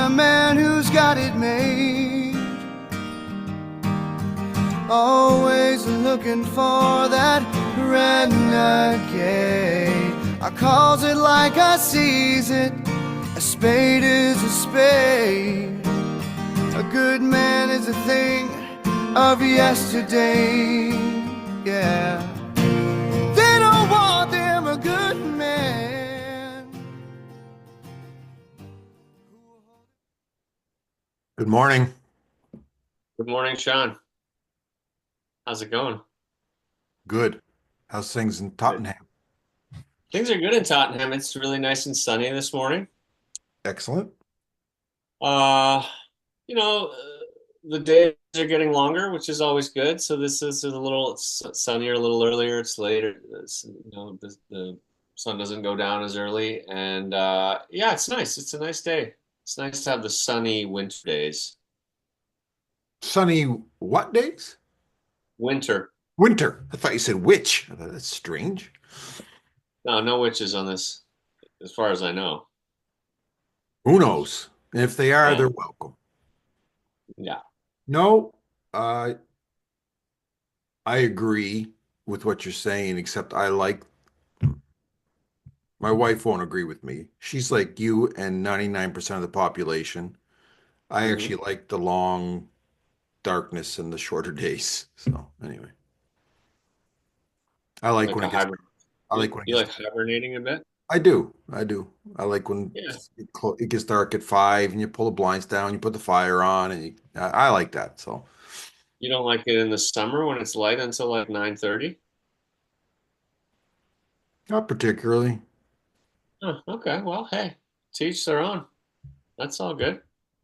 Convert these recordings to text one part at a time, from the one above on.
a man who's got it made. Always looking for that renegade. I calls it like I sees it. A spade is a spade. A good man is a thing of yesterday. Yeah. They don't want them a good man. Good morning. Good morning, Sean. How's it going? Good. How's things in Good. Tottenham? Things are good in Tottenham. It's really nice and sunny this morning. Excellent. Uh, you know, uh, the days are getting longer, which is always good. So this is a little sunnier, a little earlier. It's later. The sun doesn't go down as early, and yeah, it's nice. It's a nice day. It's nice to have the sunny winter days. Sunny what days? Winter. Winter. I thought you said witch. I thought that's strange. No, no witches on this, as far as I know. Who knows? And if they are, they're Oh, welcome. yeah. No, uh, I agree with what you're saying, except my wife won't agree with me. She's like you and 99% of the population. I Hmm. actually like the long darkness and the shorter days. So anyway, I like Like when a it gets hybrid. I You, like when it you gets like hibernating a bit? I do. I do. I like when Yeah. it gets dark at 5 and you pull the blinds down, you put the fire on, and I like that. So, You don't like it in the summer when it's light until like 9:30? not particularly. Oh, okay. Well, hey, teach their own. That's all good.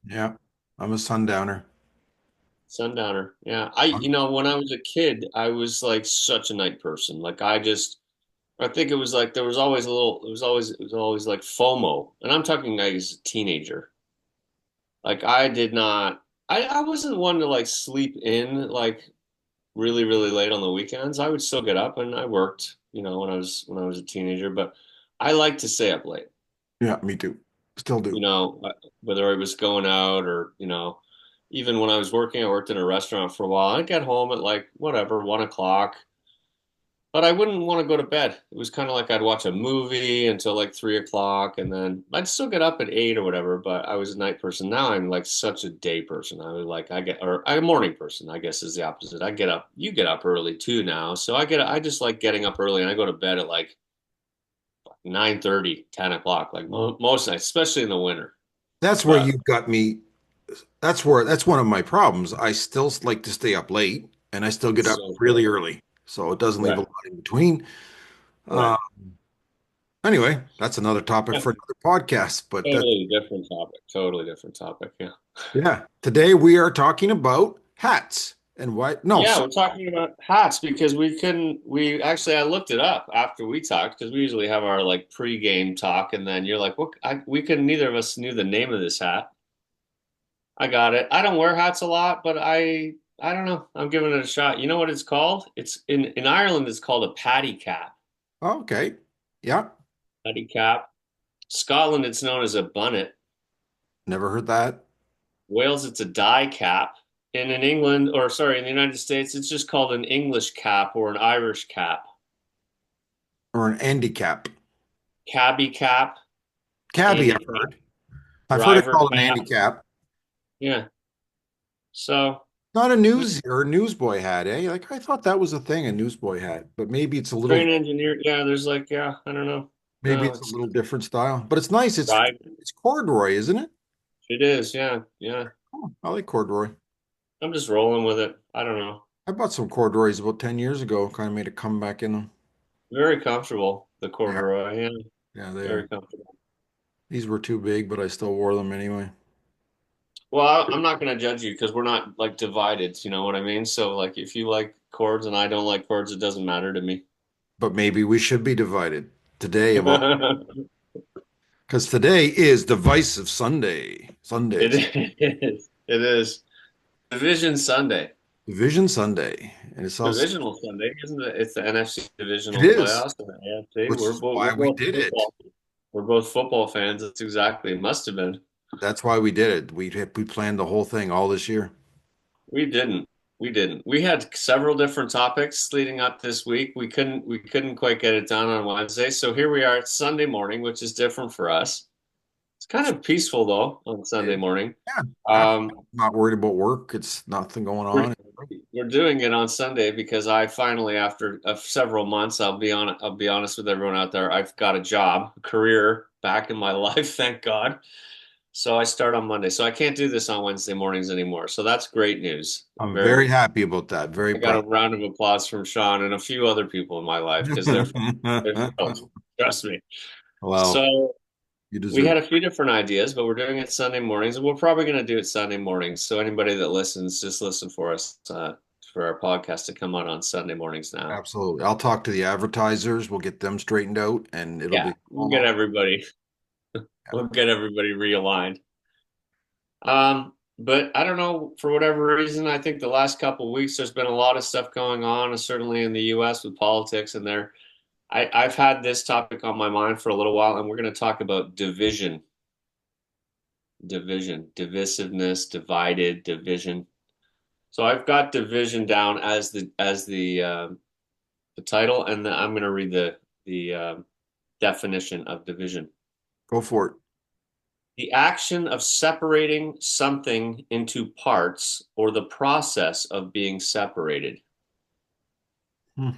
Yeah, I'm a sundowner. Sundowner. Yeah. When I was a kid, I was like such a night person. I think it was like there was always it was always like FOMO. And I'm talking like as a teenager. Like I wasn't one to like sleep in like really, really late on the weekends. I would still get up and I worked, when I was a teenager, but I like to stay up late. Yeah, me too. Still you do. know, whether I was going out or, even when I was working, I worked in a restaurant for a while. I'd get home at like whatever, 1 o'clock, but I wouldn't want to go to bed. It was kind of like I'd watch a movie until like 3 o'clock, and then I'd still get up at 8 or whatever. But I was a night person. Now I'm like such a day person. Or I'm a morning person, I guess is the opposite. I get up, you get up early too now. So I just like getting up early and I go to bed at like 9:30, 10 o'clock, like most nights, especially in the winter. That's where But you got me. That's one of my problems. I still like to stay up late, and I still get it's up so really early, so it doesn't leave a right, lot in between. right. Uh, anyway, that's another topic Yeah, for another podcast. But that, totally different topic. Totally different topic. Yeah. yeah, today we are talking about hats and why. No, Yeah, we're talking about hats because I looked it up after we talked because we usually have our like pre-game talk and then you're like, what? We couldn't, neither of us knew the name of this hat. I got it. I don't wear hats a lot, but I don't know. I'm giving it a shot. You know what it's called? It's in Ireland, it's called a paddy cap. okay, yeah, Paddy cap. Scotland, it's known as a bunnet. never heard that. Wales, it's a die cap. And in England, or sorry, in the United States, it's just called an English cap or an Irish cap. Or an handicap. Cabby cap, Cabbie, I've handicap, heard. I've heard it driver called an cap. handicap. Yeah. So Not a news or a newsboy hat, eh? Like I thought that was a thing, a newsboy hat, but train engineer, yeah, there's like, yeah, I don't know. maybe No, it's a it's little different style. But it's nice. driver. It's corduroy, isn't it? It is, yeah, yeah. Oh, I like corduroy. I'm just rolling with it. I don't know. I bought some corduroys about 10 years ago. Kind of made a comeback in them. Very comfortable, the Yeah, corduroy. Yeah, yeah, they very are. comfortable. These were too big, but I still wore them anyway. Well, I'm not going to judge you because we're not like divided. You know what I mean? So like, if you like cords and I don't like cords, it doesn't matter to me. But maybe we should be divided today of all, because today is Divisive Sunday. It Sundays. is. It is. Division Sunday. Division Sunday. And it's also, Divisional Sunday, isn't it? It's the NFC it divisional is, playoffs and the AFC. which We're is both why we're we both did it. football. We're both football fans. That's exactly. It must have been. That's why we did it. We planned the whole thing all this year. We didn't. We didn't. We had several different topics leading up this week. We couldn't quite get it done on Wednesday. So here we are. It's Sunday morning, which is different for us. It's kind of peaceful though on Sunday morning. Yeah, Um, not worried about work. It's nothing going we're on. we're doing it on Sunday because I finally, after several months, I'll be honest with everyone out there, I've got a job, a career back in my life, thank God. So I start on Monday. So I can't do this on Wednesday mornings anymore. So that's great news. I'm Very, very happy about that. Very I got a proud. round of applause from Sean and a few other people in my life because they're thrilled. Trust me. Well, So you we deserve had it. a few different ideas, but we're doing it Sunday mornings, and we're probably going to do it Sunday mornings. So anybody that listens, just listen for us for our podcast to come out on Sunday mornings now. Absolutely. I'll talk to the advertisers. We'll get them straightened out and it'll Yeah, be yeah. we'll get everybody realigned. But I don't know, for whatever reason, I think the last couple of weeks there's been a lot of stuff going on, certainly in the US with politics, and I've had this topic on my mind for a little while, and we're going to talk about divisiveness, divided, division. So I've got division down as the title, and I'm going to read the definition of division. Go for it. The action of separating something into parts or the process of being separated. Hmm.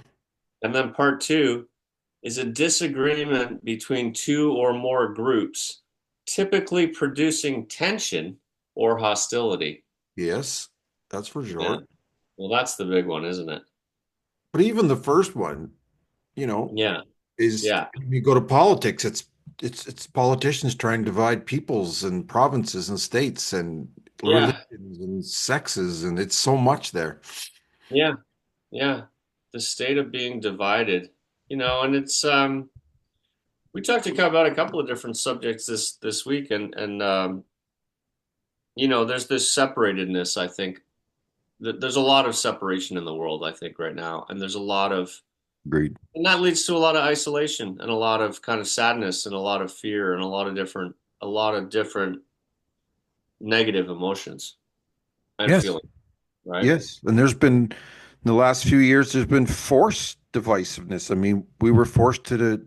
And then part two is a disagreement between two or more groups, typically producing tension or hostility. Yes, that's for Yeah. sure. Well, that's the big one, isn't it? But even the first one, you know, Yeah. is Yeah. you go to politics, it's politicians trying to divide peoples and provinces and states and Yeah. religions and sexes, and it's so much there. Yeah. Yeah. The state of being divided, and it's we talked about a couple of different subjects this week, and there's this separatedness. I think there's a lot of separation in the world, I think, right now, and there's a lot of Agreed. and that leads to a lot of isolation and a lot of kind of sadness and a lot of fear and a lot of different negative emotions and Yes. feelings, right? Yes. And there's been, in the last few years, there's been forced divisiveness. I mean, we were forced to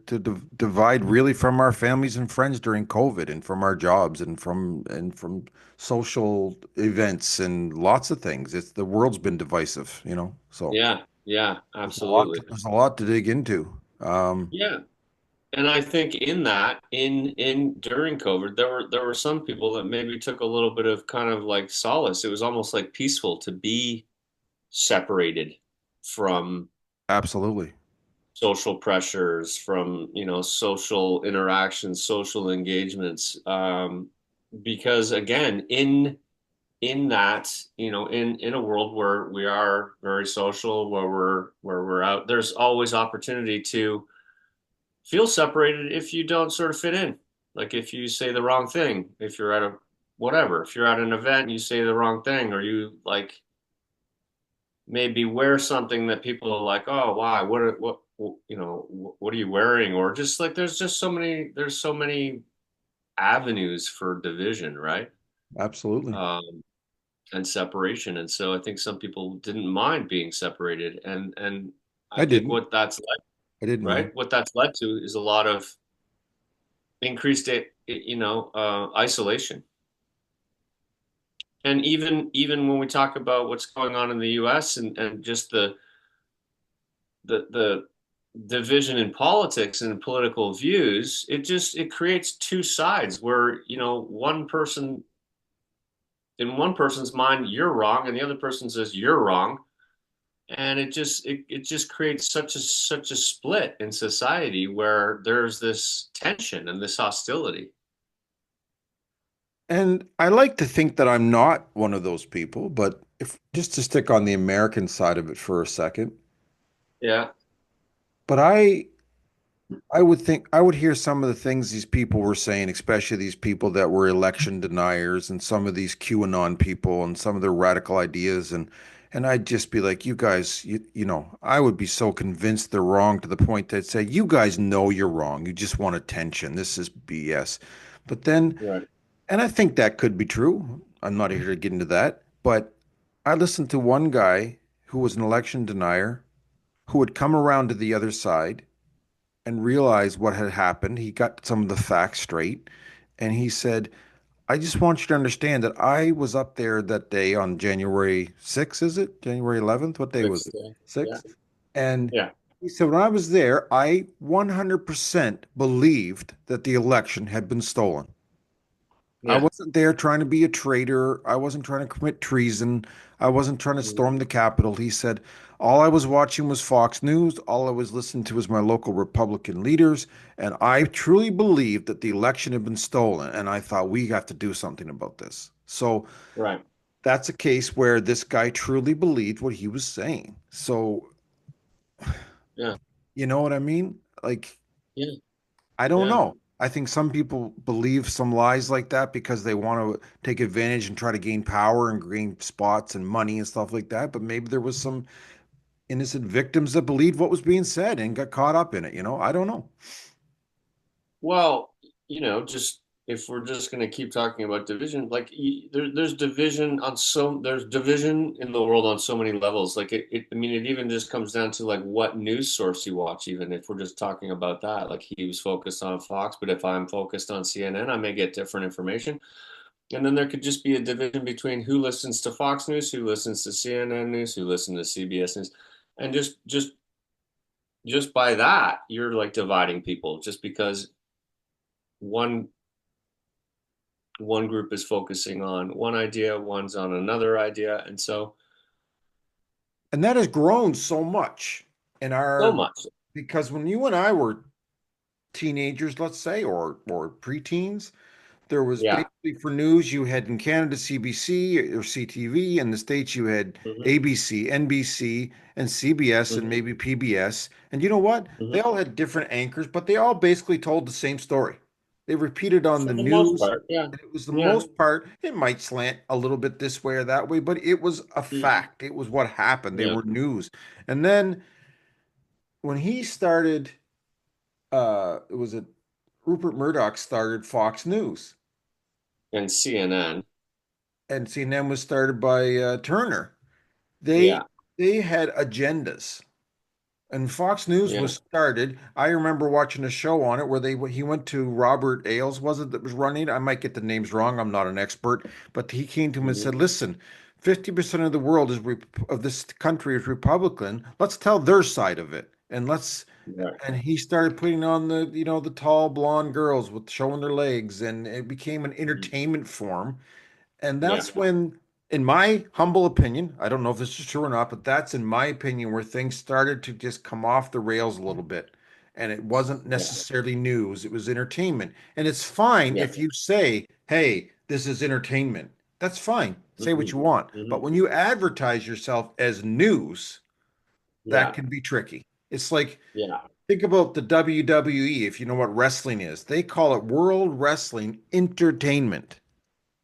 divide really from our families and friends during COVID and from our jobs and from social events and lots of things. It's the world's been divisive, you know. So Yeah, yeah, there's a lot absolutely. there's a lot to dig into. Yeah. And I think in that, in during COVID, there were some people that maybe took a little bit of kind of like solace. It was almost like peaceful to be separated from Absolutely. social pressures, from social interactions, social engagements. Because again, in that, in a world where we are very social, where we're out, there's always opportunity to feel separated if you don't sort of fit in. Like if you say the wrong thing, if you're at a whatever, if you're at an event and you say the wrong thing, or you like maybe wear something that people are like, oh, why? What are you wearing? Or just like there's so many avenues for division, right? Absolutely. Um, and separation. And so I think some people didn't mind being separated, and I I think didn't. what that's led, I didn't mind. right? What that's led to is a lot of increased isolation. And even when we talk about what's going on in the US, and just the division in politics and political views, it creates two sides where, one person, in one person's mind you're wrong and the other person says you're wrong, and it just creates such a split in society where there's this tension and this hostility. And I like to think that I'm not one of those people, but if just to stick on the American side of it for a second, Yeah. but I would think I would hear some of the things these people were saying, especially these people that were election deniers and some of these QAnon people and some of their radical ideas and I'd just be like, you guys, I would be so convinced they're wrong to the point that say, you guys know you're wrong. You just want attention. This is BS. But then Right. And I think that could be true. I'm not here to get into that, but I listened to one guy who was an election denier who had come around to the other side and realized what had happened. He got some of the facts straight, and he said, I just want you to understand that I was up there that day on January 6th, is it? January 11th? What day was Six, it? yeah, 6th? And yeah, he said, when I was there, I 100% believed that the election had been stolen. I yeah. wasn't there trying to be a traitor. I wasn't trying to commit treason. I wasn't trying to Mhm. storm the Capitol. He said, all I was watching was Fox News. All I was listening to was my local Republican leaders. And I truly believed that the election had been stolen. And I thought, we have to do something about this. So Right. that's a case where this guy truly believed what he was saying. So, Yeah, you know what I mean? Like, yeah, I don't yeah. know. I think some people believe some lies like that because they want to take advantage and try to gain power and gain spots and money and stuff like that. But maybe there was some innocent victims that believed what was being said and got caught up in it. I don't know. Well, just if we're just going to keep talking about division, like there's division there's division in the world on so many levels. Like I mean, it even just comes down to like what news source you watch, even if we're just talking about that. Like he was focused on Fox, but if I'm focused on CNN, I may get different information. And then there could just be a division between who listens to Fox News, who listens to CNN News, who listens to CBS News, and just by that, you're like dividing people just because one one group is focusing on one idea, one's on another idea, and And that has grown so much in so our, much. because when you and I were teenagers, let's say, or preteens, there was Yeah. basically for news, you had in Canada CBC or CTV. In the States, you had Hmm. ABC, NBC, and CBS, and Hmm. maybe PBS. And you know what? They Hmm. all had different anchors, but they all basically told the same story. They repeated on For the the most news. part, yeah, And it was the yeah. most part, it might slant a little bit this way or that way, but it was a Hmm. fact. It was what happened. They Yeah. were news. And then when he started, it was a Rupert Murdoch started Fox News. And CNN, And CNN was started by Turner. They yeah, they had agendas, and Fox News yeah. was started. I remember watching a show on it where he went to Robert Ailes, was it that was running? I might get the names wrong. I'm not an expert, but he came to him and Hmm. said, "Listen, 50% of the world of this country is Republican. Let's tell their side of it, and let's." Right. And he started putting on the tall blonde girls with showing their legs, and it became an Mhm. entertainment form. And Yeah, that's when, in my humble opinion, I don't know if this is true or not, but that's in my opinion where things started to just come off the rails a little bit. And it wasn't yeah, necessarily news, it was entertainment. And it's fine yeah. if you say, hey, this is entertainment. That's fine. Say what Hmm. you want. Hmm. But when you advertise yourself as news, that Yeah, can be tricky. It's like, yeah. think about the WWE, if you know what wrestling is. They call it World Wrestling Entertainment.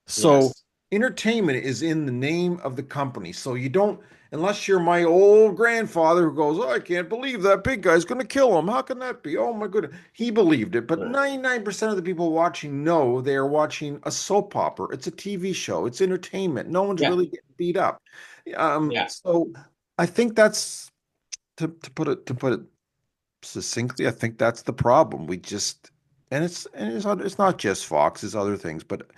So Yes. entertainment is in the name of the company. So you don't, unless you're my old grandfather who goes, oh, I can't believe that big guy's going to kill him. How can that be? Oh my goodness. He believed it. But Right. 99% of the people watching know they are watching a soap opera. It's a TV show. It's entertainment. No one's Yeah, really getting beat up. yeah. So I think that's to put it succinctly, I think that's the problem. We just, and it's not just Fox, it's other things, but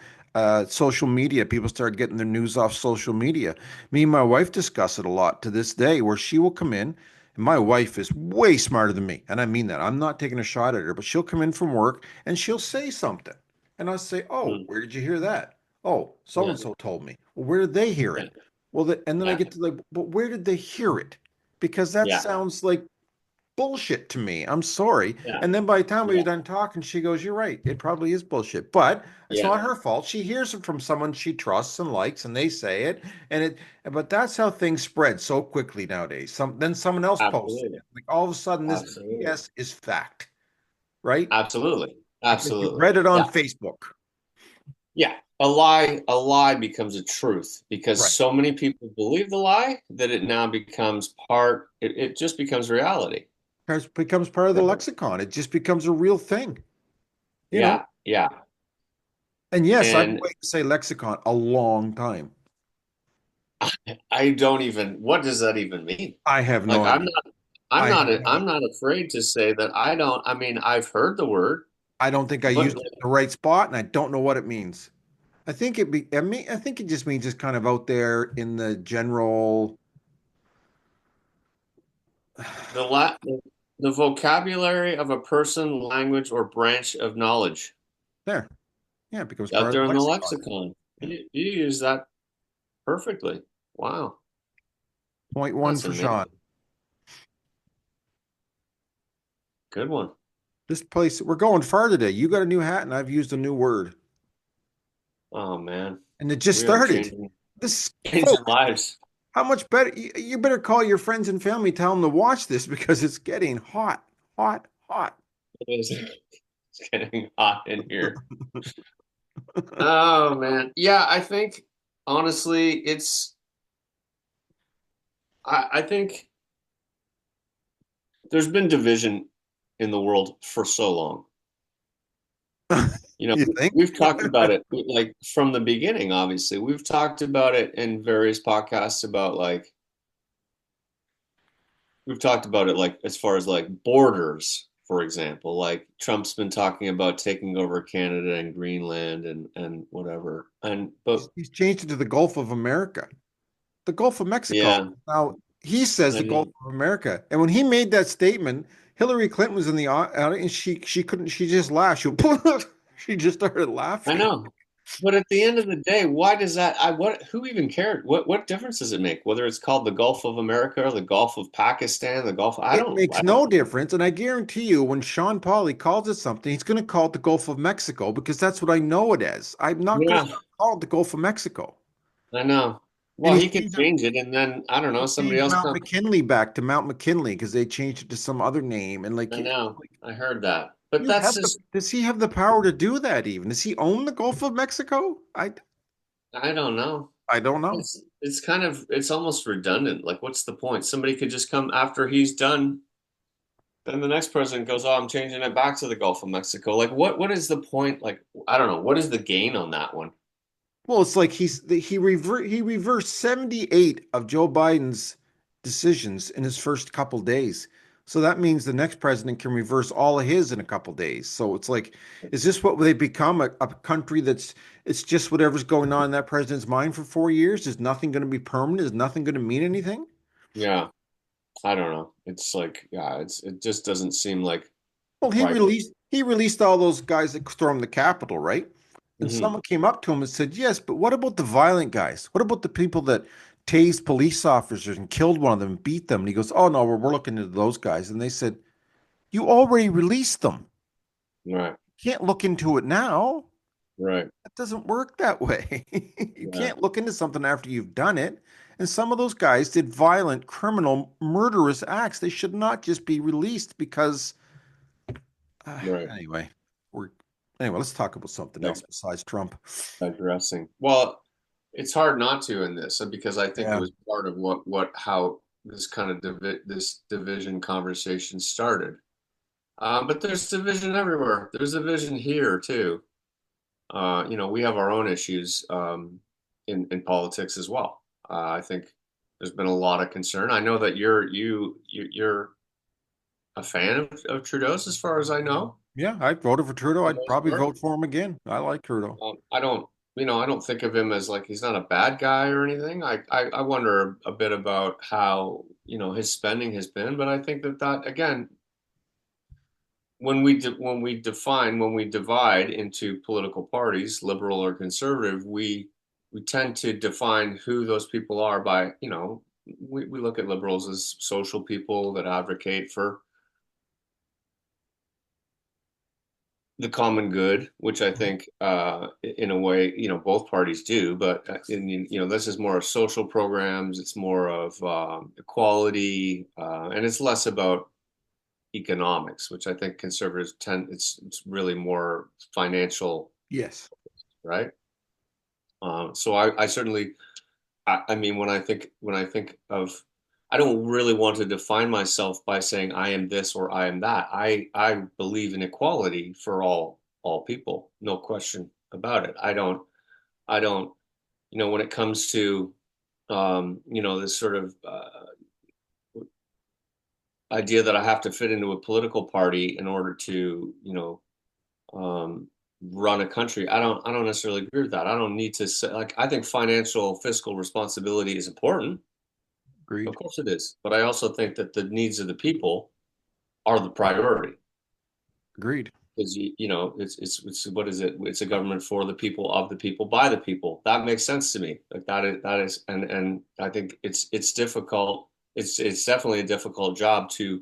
social media. People start getting their news off social media. Me and my wife discuss it a lot to this day, where she will come in, and my wife is way smarter than me, and I mean that. I'm not taking a shot at her, but she'll come in from work and she'll say something, and I'll say, "Oh, Mm. where did you hear that?" "Oh, so Yeah, and so told me." "Well, where did they hear yeah, it?" And then I yeah, get to like, "But where did they hear it?" Because that yeah, sounds like bullshit to me. I'm sorry. yeah, And then by the time we were yeah, done talking, she goes, "You're right. It probably is bullshit." But it's yeah. not her fault. She hears it from someone she trusts and likes, and they say it. And but that's how things spread so quickly nowadays. Then someone else posts it. Absolutely, Like all of a sudden, this absolutely, BS is fact, right? absolutely, Because you absolutely. read it on Yeah, Facebook. yeah. A lie becomes a truth because Right. so many people believe the lie that it now becomes part. It just becomes reality. Becomes part of the lexicon. It just becomes a real thing, you know? Yeah, yeah, And yes, I've been And waiting to say lexicon a long time. I don't even, what does that even mean? I have no Like idea. I have no, I'm not afraid to say that I don't, I mean, I've heard the word, I don't think I but used it in the right spot, and I don't know what it means. I think it just means just kind of out there in the general. the la the vocabulary of a person, language, or branch of knowledge There. Yeah, it becomes out part of there the in the lexicon. lexicon. Yeah. You use that perfectly. Wow, Point one that's for Sean. amazing. Good one. This place, we're going far today. You got a new hat, and I've used a new word. Oh man, And it just we are started. This, changing folks, lives. how much better? You better call your friends and family, tell them to watch this because it's getting hot, hot, hot. It is it's getting hot in here. Oh man, yeah. I think honestly, I think there's been division in the world for so long. You know, You think? we've talked about it like from the beginning, obviously. We've talked about it in various podcasts about like we've talked about it like as far as like borders, for example. Like Trump's been talking about taking over Canada and Greenland and whatever. And but He's changed it to the Gulf of America, the Gulf of Mexico. yeah, Now he says I the Gulf know. of America, and when he made that statement, Hillary Clinton was in the audience, and she couldn't. She just laughed. She just started I laughing. know. But at the end of the day, why does that what who even cared? What difference does it make whether it's called the Gulf of America or the Gulf of Pakistan, the Gulf It makes I don't no difference, and I guarantee you, when Sean Pauli calls it something, he's going to call it the Gulf of Mexico because that's what I know it as. I'm not going to Yeah, call it the Gulf of Mexico. I know. And Well, he can change it and then I don't know, he somebody changed else Mount come. McKinley back to Mount McKinley because they changed it to some other name. And I know. I heard that. But you that's have the just does he have the power to do that even? Does he own the Gulf of Mexico? I don't know. I don't know. It's kind of it's almost redundant. Like what's the point? Somebody could just come after he's done, then the next president goes, "Oh, I'm changing it back to the Gulf of Mexico." Like what is the point? Like I don't know. What is the gain on that one? Well, it's like he reversed 78 of Joe Biden's decisions in his first couple days. So that means the next president can reverse all of his in a couple days. So it's like, is this what they become? A country that's it's just whatever's going on in that president's mind for 4 years? Is nothing going to be permanent? Is nothing going to mean anything? Yeah. I don't know. It's like, yeah, it just doesn't seem like the Well, price. he released all those guys that stormed the Capitol, right? And Hmm. someone came up to him and said, "Yes, but what about the violent guys? What about the people that tased police officers and killed one of them and beat them?" And he goes, "Oh no, we're looking into those guys." And they said, "You already released them. Right, You can't look into it now. right. It doesn't work that way. You Yeah, can't look into something after you've done it." And some of those guys did violent, criminal, murderous acts. They should not just be released because right. anyway, we're anyway, let's talk about something Yeah, else besides Trump. digressing. Well, it's hard not to in this because I think it Yeah. was part of how this kind of this division conversation started. But there's division everywhere. There's division here too. You know, we have our own issues in politics as well. I think there's been a lot of concern. I know that you're a fan of Trudeau's, as far as I know, Yeah, I voted for Trudeau. for the I'd most probably part. vote for him again. I like Trudeau. I don't, you know, I don't think of him as like he's not a bad guy or anything. I wonder a bit about how, you know, his spending has been, but I think that again, when we divide into political parties, liberal or conservative, we tend to define who those people are by, you know, we look at liberals as social people that advocate for the common good, which I think, in a way, you know, both parties do. But you know, this is more of social programs. It's more of equality, and it's less about economics, which I think conservatives tend. It's really more financial, Yes. right? So I certainly, I mean, when I think of, I don't really want to define myself by saying I am this or I am that. I believe in equality for all people, no question. about it. I don't, when it comes to, this sort of idea that I have to fit into a political party in order to, um, run a country. I don't necessarily agree with that. I don't need to say, like, I think financial fiscal responsibility is important. Of Agreed. course it is. But I also think that the needs of the people are the priority. Agreed. Because it's what is it? It's a government for the people, of the people, by the people. That makes sense to me. Like that is, and I think it's difficult. It's definitely a difficult job to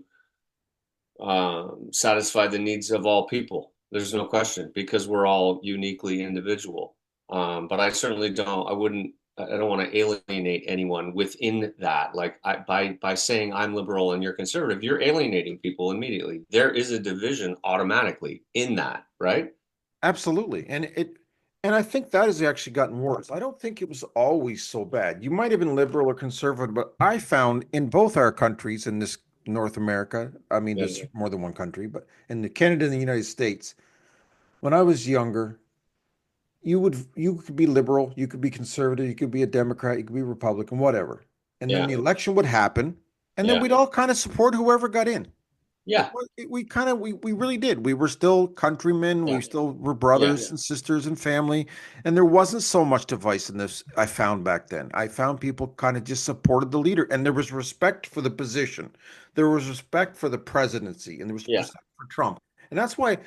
satisfy the needs of all people. There's no question because we're all uniquely individual. But I certainly don't. I don't want to alienate anyone within that. Like by saying I'm liberal and you're conservative, you're alienating people immediately. There is a division automatically in that, right? Absolutely. And I think that has actually gotten worse. I don't think it was always so bad. You might have been liberal or conservative, but I found in both our countries in this North America, I mean, Yeah, there's more than one country, but in the Canada and the United States, when I was younger, you could be liberal, you could be conservative, you could be a Democrat, you could be Republican, whatever. And then yeah, the election would happen, and then yeah, we'd all kind of support whoever got in. yeah, We kind of we really did. We were still countrymen. yeah, We still were yeah, brothers and sisters and family, and there wasn't so much divisiveness. I found back then. I found people kind of just supported the leader, and there was respect for the position. There was respect for the presidency, and there was yeah. respect for Trump. And that's why.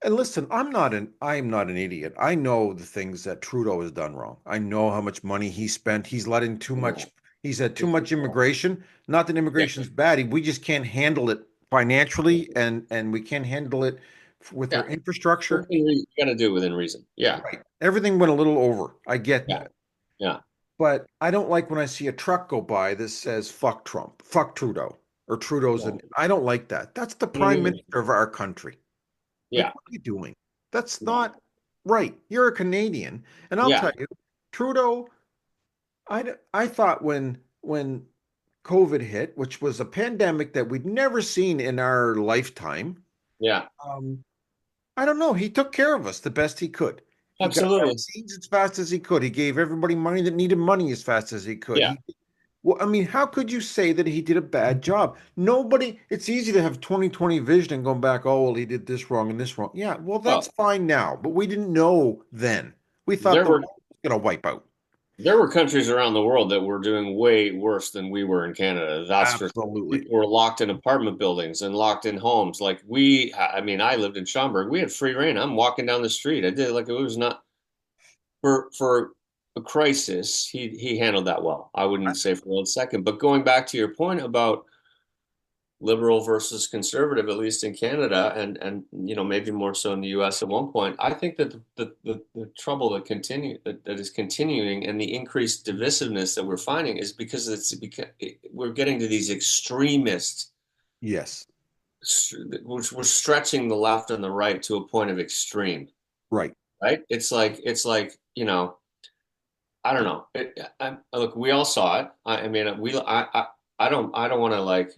And listen, I'm not an idiot. I know the things that Trudeau has done wrong. I know how much money he spent. He's let in too much. No, He's had too it's much immigration. Not that yeah. immigration's bad. We just can't handle it financially, and we can't handle it with our Yeah. infrastructure. You got to do it within reason. Yeah, Right. Everything went a little over. I get yeah, that. yeah. But I don't like when I see a truck go by that says fuck Trump, fuck Trudeau, or Trudeau's No, an I don't like that. That's the I don't prime either. minister of our country. Like, Yeah, what are you doing? That's no, not right. You're a Canadian. And I'll yeah, tell you, Trudeau, I thought when COVID hit, which was a pandemic that we'd never seen in our lifetime, yeah. um, I don't know. He took care of us the best he could. He got Absolutely. vaccines as fast as he could. He gave everybody money that needed money as fast as he could. Yeah. Well, I mean, how could you say that he did a bad job? Nobody, it's easy to have 2020 vision and going back, oh, well, he did this wrong and this wrong. Yeah, well, that's Well, fine now, but we didn't know then. We thought there the were world was going to wipe out. there were countries around the world that were doing way worse than we were in Canada. That's for Absolutely. people were locked in apartment buildings and locked in homes. Like I mean, I lived in Schaumburg. We had free reign. I'm walking down the street. I did like it was not for a crisis. He handled that well. I wouldn't say for 1 second. But going back to your point about liberal versus conservative, at least in Canada, and maybe more so in the U.S. at one point. I think that the trouble that is continuing and the increased divisiveness that we're finding is because we're getting to these extremists, Yes, which we're stretching the left and the right to a point of extreme. right. Right? It's like I don't know. Look, we all saw it. I mean, I don't want to like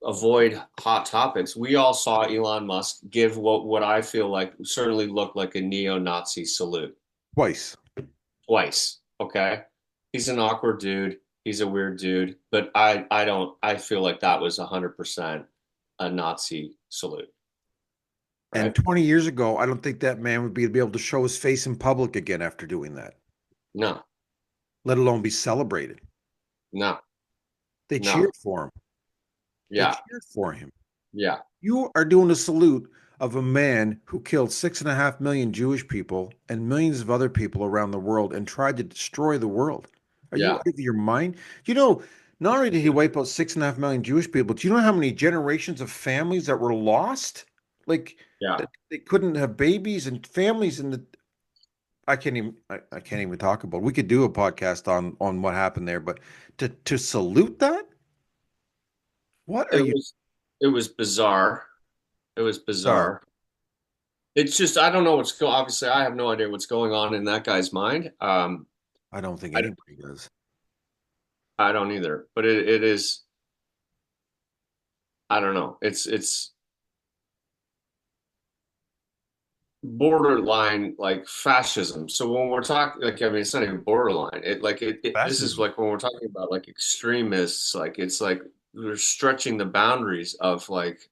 avoid hot topics. We all saw Elon Musk give what I feel like certainly looked like a neo-Nazi salute Twice. twice. Okay, he's an awkward dude. He's a weird dude, but I feel like that was 100% a Nazi salute. And Right? 20 years ago, I don't think that man would be able to show his face in public again after doing that, No, let alone be celebrated. no, They no. cheered for him. They Yeah, cheered for him. yeah, You are doing a salute of a man who killed 6.5 million Jewish people and millions of other people around the world and tried to destroy the world. Are you yeah, out of your mind? You know, not only did he wipe out 6.5 million Jewish people, do you know how many generations of families that were lost? Like yeah. that they couldn't have babies and families and the I can't even talk about it. We could do a podcast on what happened there, but to salute that? What are It you was it was bizarre. It was bizarre? bizarre. It's just I don't know obviously I have no idea what's going on in that guy's mind. I don't think I anybody does. I don't either. But it is I don't know. borderline like fascism. So when we're talking, like, I mean, it's not even borderline. This is Fascism. like when we're talking about like extremists, like it's like we're stretching the boundaries of like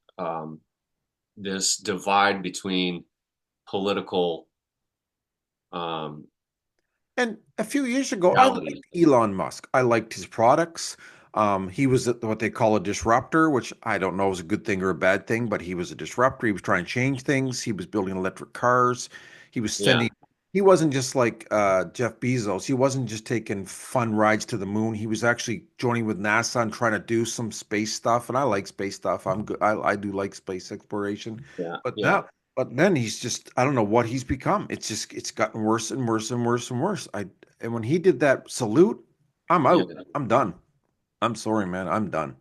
this divide between political um And a few years ago, I realities. liked Elon Musk. I liked his products. He was what they call a disruptor, which I don't know is a good thing or a bad thing, but he was a disruptor. He was trying to change things. He was building electric cars. He was Yeah, sending, he wasn't just like Jeff Bezos. He wasn't just taking fun rides to the moon. He was actually joining with NASA and trying to do some space stuff. And I like space stuff. I'm good. I do like space exploration. yeah, But yeah, now, but then he's just, I don't know what he's become. It's gotten worse and worse and worse and worse. And when he did that salute, I'm yeah. out. I'm done. I'm sorry, man. I'm done.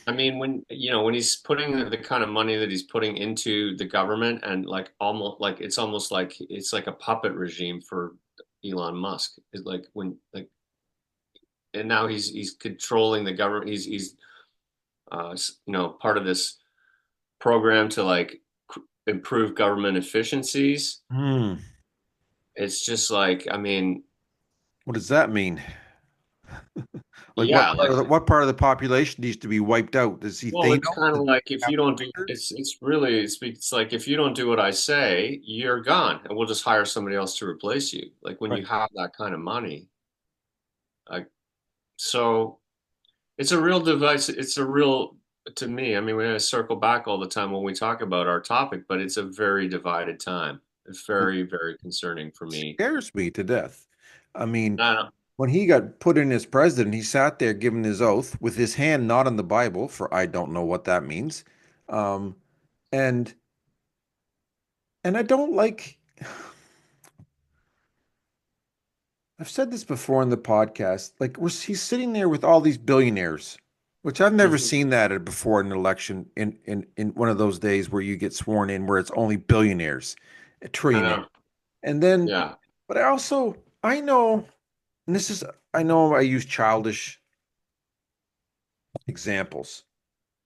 I mean, when when he's putting the kind of money that he's putting into the government and like almost like it's like a puppet regime for Elon Musk. It's like when like and now he's controlling the government. He's part of this program to like improve government efficiencies. Hmm. It's just like, I mean, What does that mean? Like yeah, like what part of the population needs to be wiped out? Does he well, Thanos? it's kind of Does like if he you have don't do Avengers? it's like if you don't do what I say, you're gone, and we'll just hire somebody else to replace you. Like when Right. you have that kind of money, like so, it's a real device. It's a real to me. I mean, we're gonna circle back all the time when we talk about our topic, but it's a very divided time. It's It very, very concerning for me. scares me to death. I mean, I don't, when he got put in as president, he sat there giving his oath with his hand not on the Bible, for I don't know what that means. Um, and and I don't like. I've said this before in the podcast. Like, he's sitting there with all these billionaires, which I've never Mhm. seen that before in an election in one of those days where you get sworn in where it's only billionaires, a I trillionaire. know. And then, Yeah. but I know, and this is, I know I use childish examples,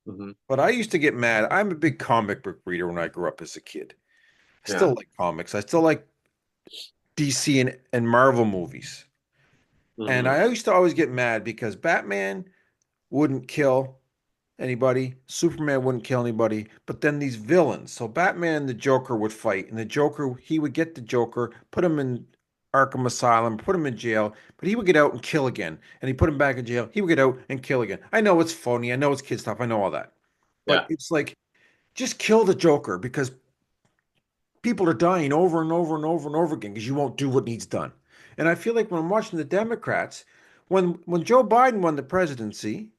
Hmm. but I used to get mad. I'm a big comic book reader when I grew up as a kid. I Yeah. still like comics. I still like DC and Marvel movies. And Hmm. I used to always get mad because Batman wouldn't kill anybody. Superman wouldn't kill anybody. But then these villains. So Batman and the Joker would fight, and the Joker, he would get the Joker, put him in Arkham Asylum, put him in jail, but he would get out and kill again. And he put him back in jail. He would get out and kill again. I know it's phony. I know it's kid stuff. I know all that. But Yeah. it's like, just kill the Joker because people are dying over and over and over and over again because you won't do what needs done. And I feel like when I'm watching the Democrats, when Joe Biden won the presidency,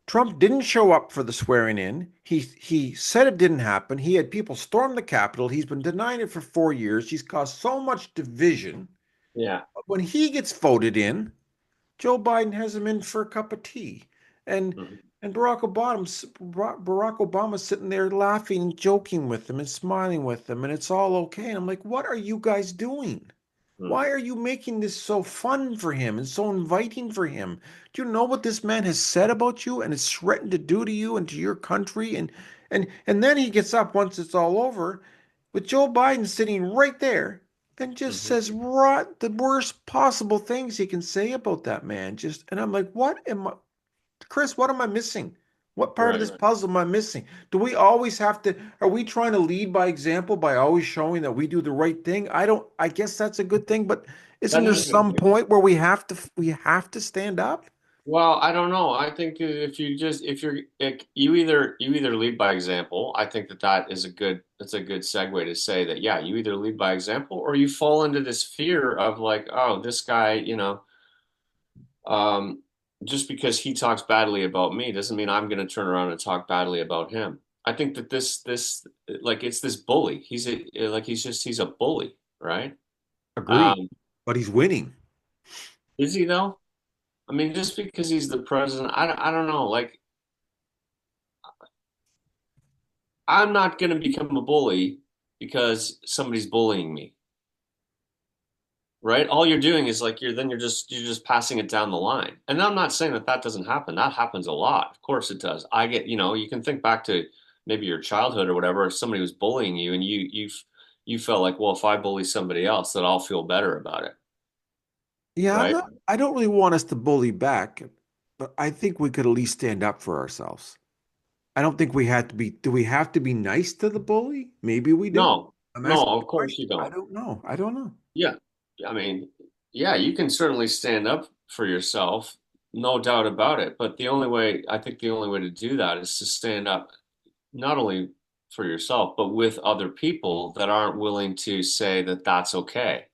Trump didn't show up for the swearing in. He said it didn't happen. He had people storm the Capitol. He's been denying it for 4 years. He's caused so much division. Yeah. But when he gets voted in, Joe Biden has him in for a cup of tea. And Hmm. and Barack Obama's sitting there laughing and joking with him and smiling with him, and it's all okay. And I'm like, what are you guys doing? Why are you making this so fun for him and so inviting for him? Do you know what this man has said about you and has threatened to do to you and to your country? And then he gets up once it's all over with Joe Biden sitting right there and just Hmm. says the worst possible things he can say about that man. Just and I'm like, what am I, Chris? What am I missing? What part of Right. this Right. puzzle am I missing? Do we always have to? Are we trying to lead by example by always showing that we do the right thing? I don't. I guess that's a good thing, but isn't That there is a good some thing. point where we have to stand up? Well, I don't know. I think if you just if you're like, you either lead by example. I think that that is a good that's a good segue to say that yeah, you either lead by example or you fall into this fear of like, oh, this guy, um, just because he talks badly about me doesn't mean I'm going to turn around and talk badly about him. I think that this like it's this bully. He's a bully, right? Agreed, Um, but he's winning. is he though? I mean, just because he's the president, I don't know. Like, I'm not going to become a bully because somebody's bullying me, right? All you're doing is like you're just passing it down the line. And I'm not saying that that doesn't happen. That happens a lot. Of course it does. You can think back to maybe your childhood or whatever, if somebody was bullying you and you felt like, well, if I bully somebody else, that I'll feel better about it, Yeah, right? I don't really want us to bully back, but I think we could at least stand up for ourselves. I don't think we had to be, do we have to be nice to the bully? Maybe we do. No, I'm no, asking of a course you question. I don't. don't know. I don't know. Yeah. I mean, yeah, you can certainly stand up for yourself, no doubt about it. But I think the only way to do that is to stand up not only for yourself, but with other people that aren't willing to say that that's okay.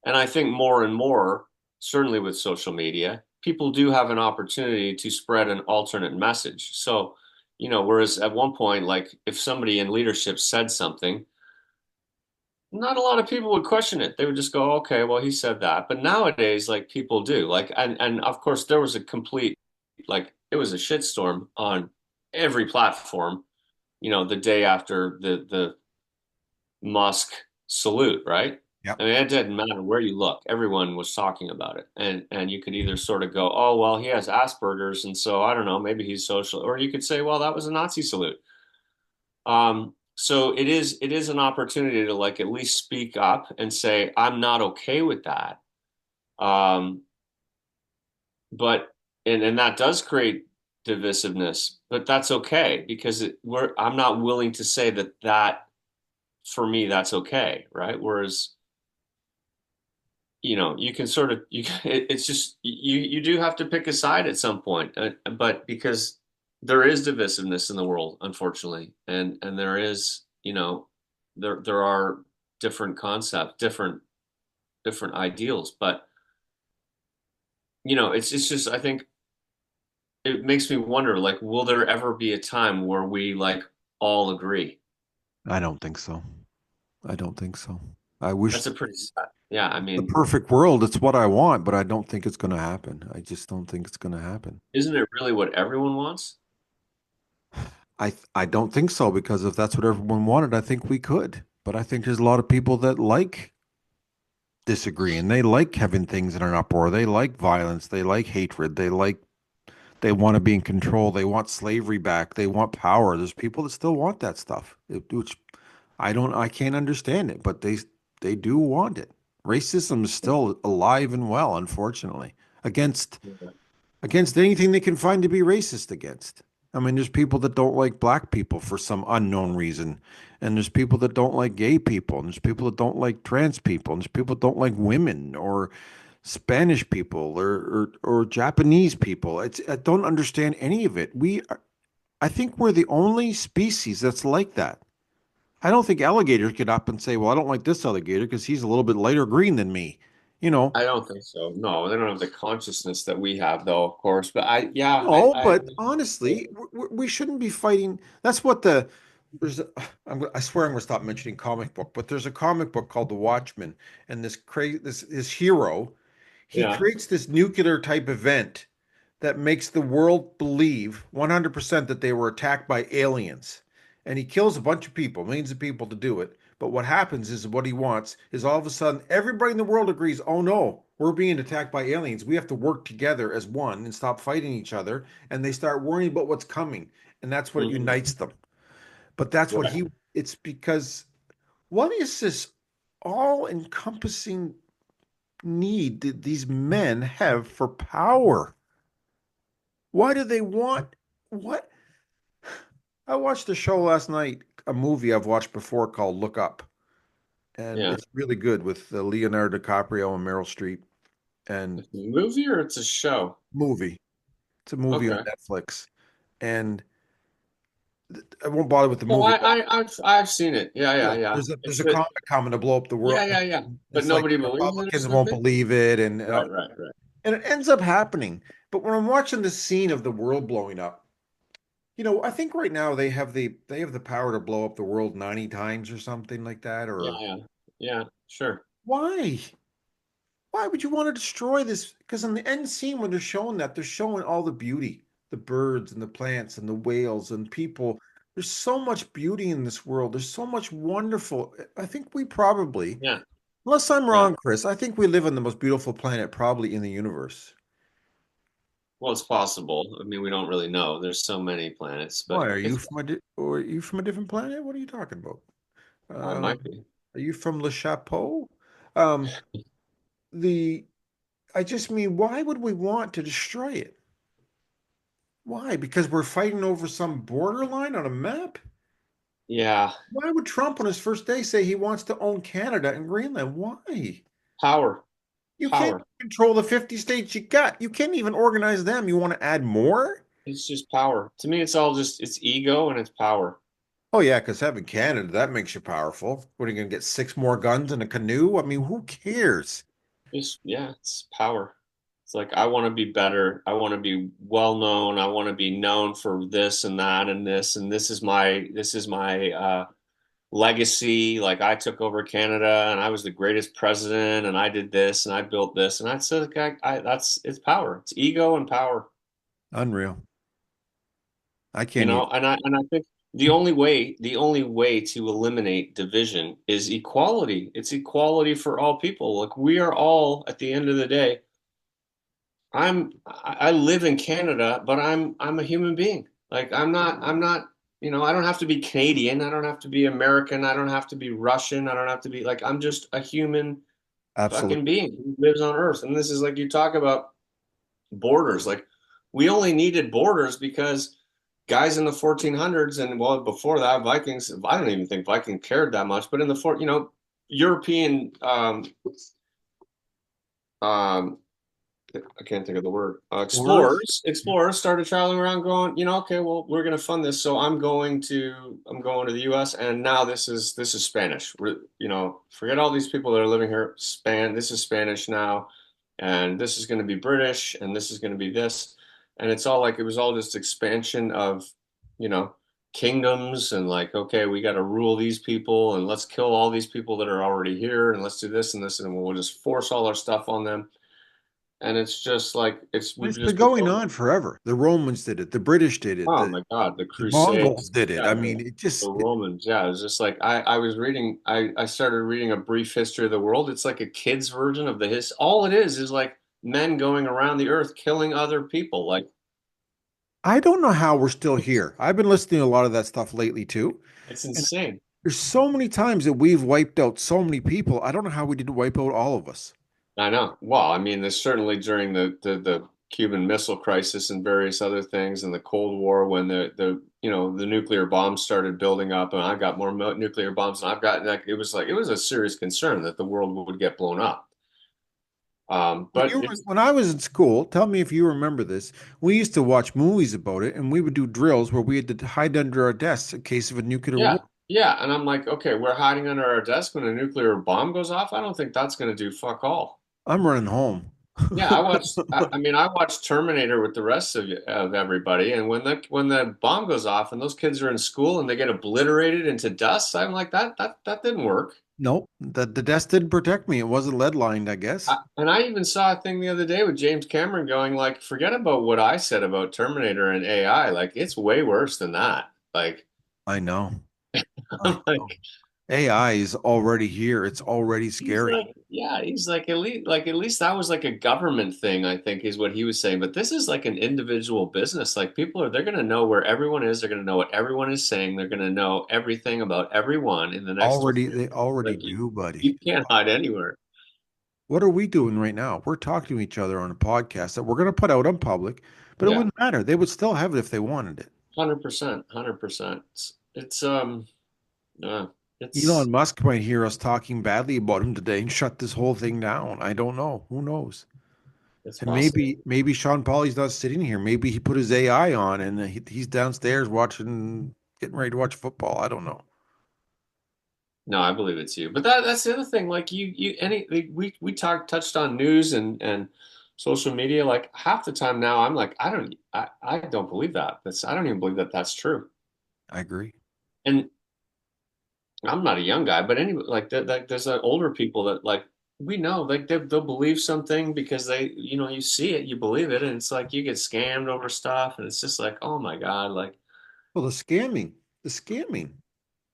And I think more and more, certainly with social media, people do have an opportunity to spread an alternate message. So, whereas at one point, like if somebody in leadership said something, not a lot of people would question it. They would just go, okay, well, he said that. But nowadays, like people do. Like, and of course, there was a complete, like, it was a shitstorm on every platform, the day after the Musk salute, right? Yep. I mean, it didn't matter where you look. Everyone was talking about it. And you could either sort of go, oh, well, he has Asperger's, and so I don't know, maybe he's social. Or you could say, well, that was a Nazi salute. So it is an opportunity to like at least speak up and say, I'm not okay with that. Um, but and that does create divisiveness, but that's okay because I'm not willing to say that for me that's okay, right? Whereas you can sort of it's just you do have to pick a side at some point, but because there is divisiveness in the world, unfortunately, and there is, there are different concepts, different ideals, but it's just I think it makes me wonder, like, will there ever be a time where we like all agree? I don't think so. I don't think so. I wish That's a pretty sad, yeah, I the mean, perfect world, it's what I want, but I don't think it's going to happen. I just don't think it's going to happen. isn't it really what everyone wants? I don't think so because if that's what everyone wanted, I think we could. But I think there's a lot of people that like disagreeing. They like having things in an uproar. They like violence. They like hatred. They want to be in control. They want slavery back. They want power. There's people that still want that stuff, which I can't understand it, but they do want it. Racism is still alive and well, unfortunately, against against anything they can find to be racist against. I mean, there's people that don't like black people for some unknown reason, and there's people that don't like gay people, and there's people that don't like trans people, and there's people that don't like women or Spanish people or Japanese people. I don't understand any of it. I think we're the only species that's like that. I don't think alligators get up and say, "Well, I don't like this alligator because he's a little bit lighter green than me." You know, I don't think so. No, they don't have the consciousness that we have, though, of course. But yeah, no, I but honestly, we shouldn't be fighting. That's what there's. I swear I'm going to stop mentioning comic book, but there's a comic book called The Watchmen, and this hero, he yeah. creates this nuclear type event that makes the world believe 100% that they were attacked by aliens. And he kills a bunch of people, millions of people to do it. But what happens is what he wants is all of a sudden everybody in the world agrees, oh no, we're being attacked by aliens. We have to work together as one and stop fighting each other. And they start worrying about what's coming. And that's what Hmm. unites them. But that's what Right. it's because what is this all encompassing need that these men have for power? Why do they want what? I watched a show last night, a movie I've watched before called Look Up, and Yeah. it's really good with Leonardo DiCaprio and Meryl Streep. And It's a movie or it's a show? movie, it's a movie on Okay. Netflix, and I won't bother with the Oh, movie. I've seen it. Yeah, yeah, Yeah, yeah. there's It's a it. comet coming to blow up the world. Yeah, yeah, yeah. But It's like nobody the believes it or Republicans won't something. believe it, Right, right, right. and it ends up happening. But when I'm watching the scene of the world blowing up, I think right now they have the power to blow up the world 90 times or something like that. Yeah, Or yeah, yeah. Sure. why? Why would you want to destroy this? Because in the end scene, when they're showing that, they're showing all the beauty, the birds and the plants and the whales and people. There's so much beauty in this world. There's so much wonderful. I think we probably, Yeah, unless I'm yeah. wrong, Chris, I think we live on the most beautiful planet probably in the universe. Well, it's possible. I mean, we don't really know. There's so many planets, Why but are you it's from or are you from a different planet? What are you talking about? I Uh, might be. Are you from Le Chapeau? Um, the I just mean, why would we want to destroy it? Why? Because we're fighting over some borderline on a map? Yeah, Why would Trump on his first day say he wants to own Canada and Greenland? Why? power, You can't power. control the 50 states you got. You can't even organize them. You want to add more? It's just power. To me, it's all just it's ego and it's power. Oh yeah, because having Canada, that makes you powerful. What are you gonna get 6 more guns in a canoe? I mean, who cares? Just yeah, it's power. It's like I want to be better. I want to be well known. I want to be known for this and that and this and this is my legacy. Like I took over Canada and I was the greatest president and I did this and I built this and I said, that's it's power. It's ego and power. Unreal. I You can't even. know, and I think the only way to eliminate division is equality. It's equality for all people. Like we are all at the end of the day. I live in Canada, but I'm a human being. Like I'm not, I don't have to be Canadian, I don't have to be American, I don't have to be Russian, I don't have to be like I'm just a human fucking Absolutely. being who lives on Earth. And this is like you talk about borders. Like we only needed borders because guys in the 1400s and well before that Vikings, I don't even think Viking cared that much, but in the European um I can't think of the word. Wars? Explorers started traveling around, going, okay, well, we're going to fund this, so I'm going to the U.S. and now this is Spanish. Forget all these people that are living here. This is Spanish now, and this is going to be British, and this is going to be this, and it's all like it was all just expansion of, you know, kingdoms and like, okay, we got to rule these people and let's kill all these people that are already here and let's do this and this and we'll just force all our stuff on them and it's just like we've It's been just going become, on forever. The Romans did it. The British did it. oh The, my God, the the Mongols Crusades, did it. yeah, I the, mean, it the just, Romans, yeah. It was just like I was reading, I started reading A Brief History of the World. It's like a kid's version of the his. All it is like men going around the earth killing other people. Like I don't know how we're still here. I've been listening to a lot of that stuff lately too. it's And insane. there's so many times that we've wiped out so many people. I don't know how we didn't wipe out all of us. I know. Well, I mean, there's certainly during the Cuban Missile Crisis and various other things, and the Cold War when the nuclear bombs started building up, and I got more nuclear bombs, and I've gotten like it was a serious concern that the world would get blown up. But it's When I was in school, tell me if you remember this. We used to watch movies about it, and we would do drills where we had to hide under our desks in case of a nuclear yeah, war. yeah, and I'm like, okay, we're hiding under our desk when a nuclear bomb goes off. I don't think that's going to do fuck all. I'm running home. Yeah, I watched. I mean, I watched Terminator with the rest of everybody, and when the bomb goes off and those kids are in school and they get obliterated into dust, I'm like, that didn't work. Nope, the desk didn't protect me. It wasn't lead lined, I guess. And I even saw a thing the other day with James Cameron going like, forget about what I said about Terminator and AI. Like, it's way worse than that. Like, I know. I I'm know. like, AI is already here. It's already he's scary. like, yeah, he's like at least that was like a government thing, I think, is what he was saying. But this is like an individual business. Like they're gonna know where everyone is. They're gonna know what everyone is saying. They're gonna know everything about everyone in the next 20 Already, years. they already Like do, you buddy. can't hide anywhere. What are we doing right now? We're talking to each other on a podcast that we're going to put out on public, but it Yeah, wouldn't matter. They would still have it if they wanted it. 100%, 100%. Uh, it's Elon Musk might hear us talking badly about him today and shut this whole thing down. I don't know. Who knows? it's And possible. maybe Sean Pauly's not sitting here. Maybe he put his AI on and he's downstairs watching, getting ready to watch football. I don't know. No, I believe it's you. But that's the other thing. Like we touched on news and social media. Like half the time now, I'm like, I don't believe that. I don't even believe that that's true. I agree. And I'm not a young guy, but like there's older people that like we know like they'll believe something because you see it, you believe it, and it's like you get scammed over stuff, and it's just like, oh my God, like Well, the scamming.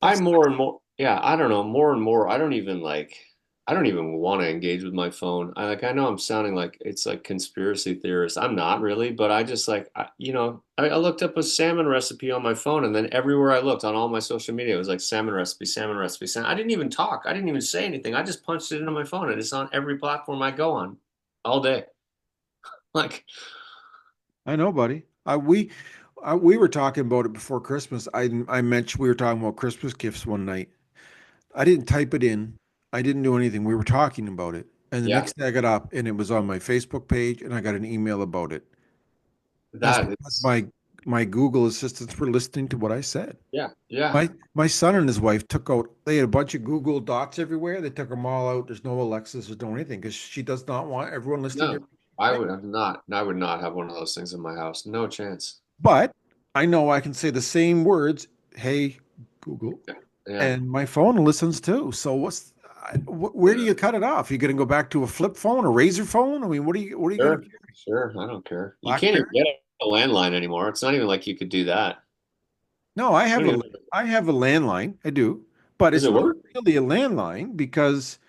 I'm That's more and more, yeah, I don't know, more and more. I don't even like. I don't even want to engage with my phone. I know I'm sounding like it's like conspiracy theorist. I'm not really, but I just like I looked up a salmon recipe on my phone, and then everywhere I looked on all my social media, it was like salmon recipe, salmon recipe, salmon. I didn't even talk. I didn't even say anything. I just punched it into my phone, and it's on every platform I go on all day. Like, I know, buddy. We were talking about it before Christmas. I mentioned we were talking about Christmas gifts one night. I didn't type it in. I didn't do anything. We were talking about it. And the yeah, next day I got up and it was on my Facebook page and I got an email about it. That's that because is, my Google assistants were listening to what I said. yeah, yeah, My son and his wife took out, they had a bunch of Google Dots everywhere. They took them all out. There's no Alexis, there's no anything because she does not want everyone listening to no, I would not have one of those things in my house. No chance. But I know I can say the same words, hey, Google, Yeah, yeah, and my phone listens too. So where do yeah. you cut it off? You going to go back to a flip phone, a razor phone? I mean, what are you going Sure, to carry? sure. I don't care. You can't even BlackBerry? get a landline anymore. It's not even like you could do that. No, You don't even, I have a landline. I do, but does it's it not work? really a landline because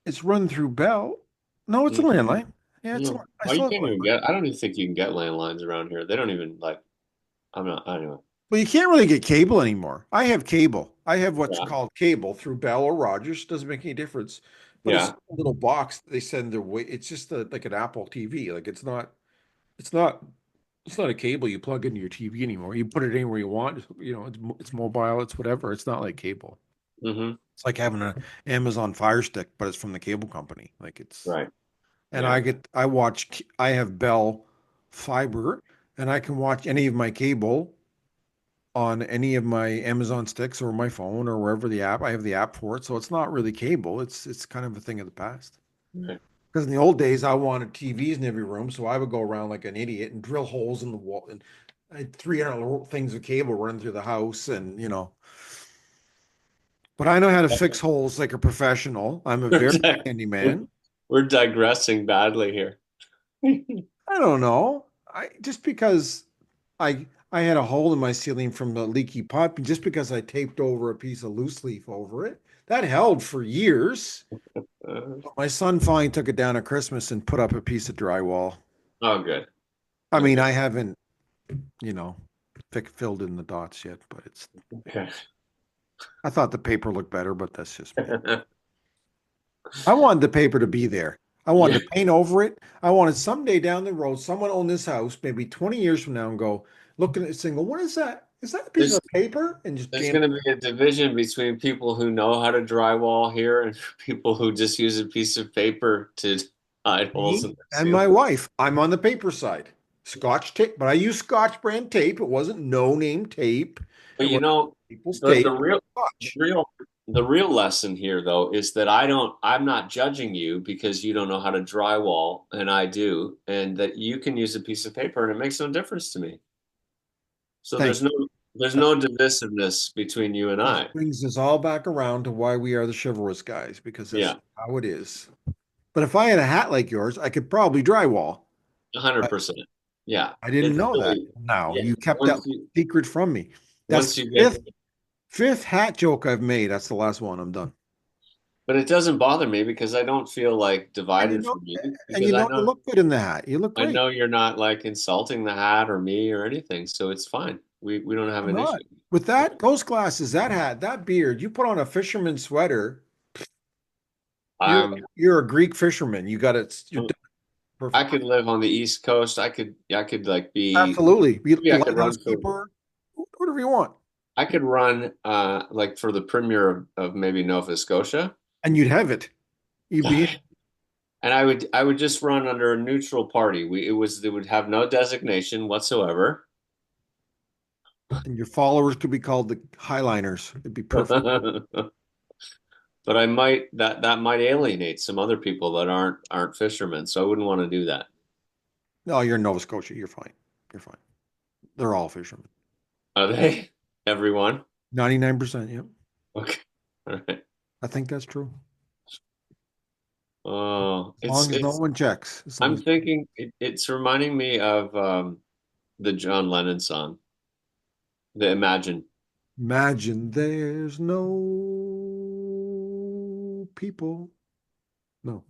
it's run through Bell. No, it's a Mm, landline. Yeah, no. I Oh, you still have can't even Wi-Fi. get. I don't even think you can get landlines around here. They don't even like. I'm not. Anyway. Well, you can't really get cable anymore. I have cable. I have what's Yeah. called cable through Bell or Rogers. Doesn't make any difference. But it's Yeah. a little box that they send their way. It's just like an Apple TV. Like it's not, it's not a cable you plug into your TV anymore. You put it anywhere you want. You know, it's mobile. It's whatever. It's not like cable. Mm-hmm. It's like having an Amazon Fire Stick, but it's from the cable company. Like it's, Right. and Yeah. I have Bell fiber, and I can watch any of my cable on any of my Amazon sticks or my phone or wherever I have the app for it. So it's not really cable. It's kind of a thing of the past. Right. Because in the old days, I wanted TVs in every room, so I would go around like an idiot and drill holes in the wall, and I had 300 things of cable running through the house, and But I know how to fix holes like a professional. I'm a We're, very di- we're handyman. we're digressing badly here. I don't know. I just because I had a hole in my ceiling from the leaky pipe, and just because I taped over a piece of loose leaf over it, that held for years. Uh, But my son finally took it down at Christmas and put up a piece of drywall. oh, good. I mean, Okay. I haven't, you know, filled in the dots yet, but it's. Okay. I thought the paper looked better, but that's just me. I wanted the paper to be there. I wanted Yeah. to paint over it. I wanted someday down the road, someone own this house, maybe 20 years from now, and go look at it and go, "What is that? Is that a piece There's of paper?" And just there's jam. going to be a division between people who know how to drywall here and people who just use a piece of paper to hide holes Me in their and my ceiling. wife. I'm on the paper side. Scotch tape, but I use Scotch brand tape. It wasn't no name tape. It But was people's the tape. the Scotch. real the real lesson here though is that I'm not judging you because you don't know how to drywall and I do, and that you can use a piece of paper and it makes no difference to me. So Thank you. there's no divisiveness between you and Which I. brings us all back around to why we are the chivalrous guys, because that's Yeah, how it is. But if I had a hat like yours, I could probably drywall. But 100%. Yeah. I didn't It's know that. really Now yeah. you kept that Once you secret from me. That's once the you get fifth hat joke I've made. That's the last one. I'm done. but it doesn't bother me because I don't feel like And divided from you and because I you know look good in the hat. You look I great. know you're not like insulting the hat or me or anything, so it's fine. We don't have I'm an issue. not. With that, those glasses, that hat, that beard, you put on a fisherman sweater, you're Um, you're a Greek fisherman. You got it. You're done. I Perfect. could live on the East Coast. I could like be Absolutely. Be maybe a I could run lighthouse for keeper, whatever you want. I could run like for the premier of maybe Nova Scotia. And you'd have it. You'd be And I would just run under a neutral party. It would have no designation whatsoever. and your followers could be called the Highliners. It'd be perfect. But I might that might alienate some other people that aren't fishermen, so I wouldn't want to do that. No, you're in Nova Scotia. You're fine. You're fine. They're all fishermen. Are they? Everyone? 99%. Yep. Okay. All right. I think that's true. Oh, As long as no one checks. As long I'm as thinking it's reminding me of the John Lennon song, the Imagine. imagine there's no people. No,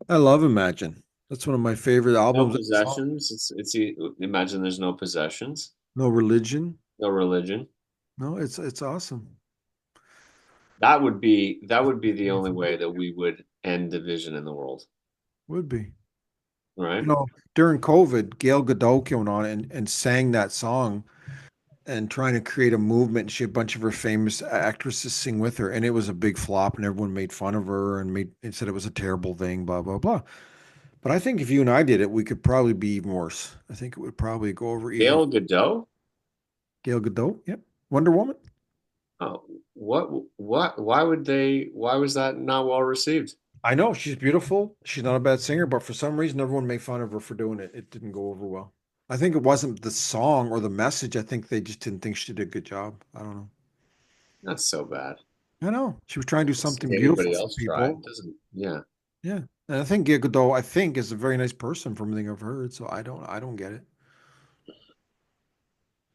I love Imagine. That's one of my favorite No albums. possessions. Imagine there's no possessions, No religion. no religion. No, it's awesome. That would be the only way that we would end division in the world, Would be. right? During COVID, Gail Godot came on and sang that song and trying to create a movement. She had a bunch of her famous actresses sing with her, and it was a big flop, and everyone made fun of her and said it was a terrible thing, blah blah blah. But I think if you and I did it, we could probably be even worse. I think it would probably go over even. Gail Godot. Gail Godot, yep, Wonder Woman. Oh, what? Why would they? Why was that not well received? I know she's beautiful. She's not a bad singer, but for some reason, everyone made fun of her for doing it. It didn't go over well. I think it wasn't the song or the message. I think they just didn't think she did a good job. I don't know. That's so bad. I know she was trying to do something beautiful Anybody for else try? people. It doesn't. Yeah. Yeah, and I think Gal Gadot, I think, is a very nice person from everything I've heard. So I don't get it.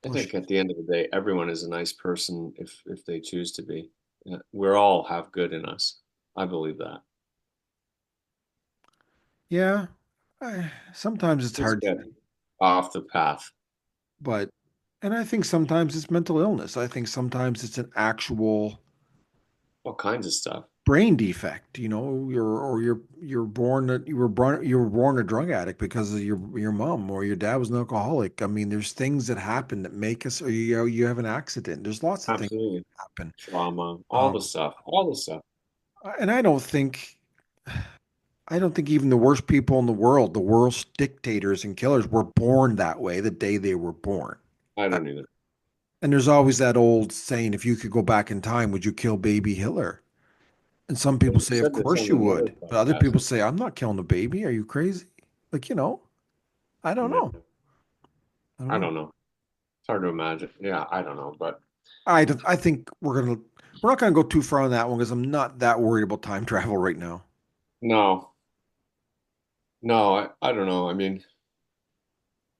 I Well, think at the end of the day, everyone is a nice person if they choose to be. Yeah, we're all have good in us. I believe that. yeah, sometimes it's Let's hard, get off the path. but and I think sometimes it's mental illness. I think sometimes it's an actual All kinds of stuff. brain defect. You were born a drug addict because of your mom or your dad was an alcoholic. I mean, there's things that happen that make us, or you have an accident. There's lots of things Absolutely. that happen. Trauma, all the Um, stuff, all the stuff. and I don't think even the worst people in the world's dictators and killers, were born that way the day they were born. I Uh, don't either. And there's always that old saying, if you could go back in time, would you kill baby Hitler? And some Well, people you say, of said this course on you another would. But other podcast. people say, I'm not killing a baby. Are you crazy? Like, I don't Yeah, know. I don't I know. don't know. It's hard to imagine. Yeah, I don't know, but I think we're not gonna go too far on that one because I'm not that worried about time travel right now. no, no, I don't know. I mean,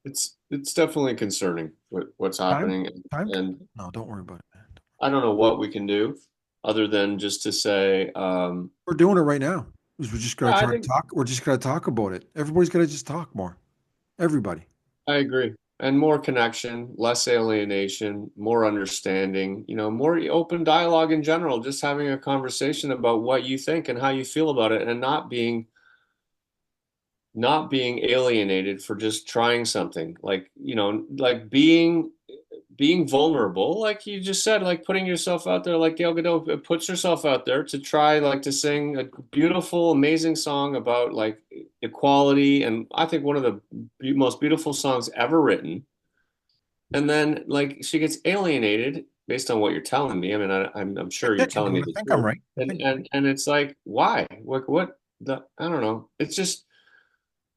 it's definitely concerning what's Time happening, time and No, don't worry about it, man. I don't know what we can do other than just to say, We're doing it right now. We're just gonna I try to think talk. We're just gonna talk about it. Everybody's gotta just talk more. Everybody. I agree. And more connection, less alienation, more understanding, more open dialogue in general, just having a conversation about what you think and how you feel about it and not being alienated for just trying something. Like, like being vulnerable, like you just said, like putting yourself out there, like Gail Godot puts herself out there to try, like, to sing a beautiful, amazing song about like equality, and I think one of the most beautiful songs ever written. And then like she gets alienated based on what you're telling me. I mean, I'm I sure you're think you telling do. me I the think I'm truth, right. I and think and it's like, why? Like, what the? I don't know. It's just,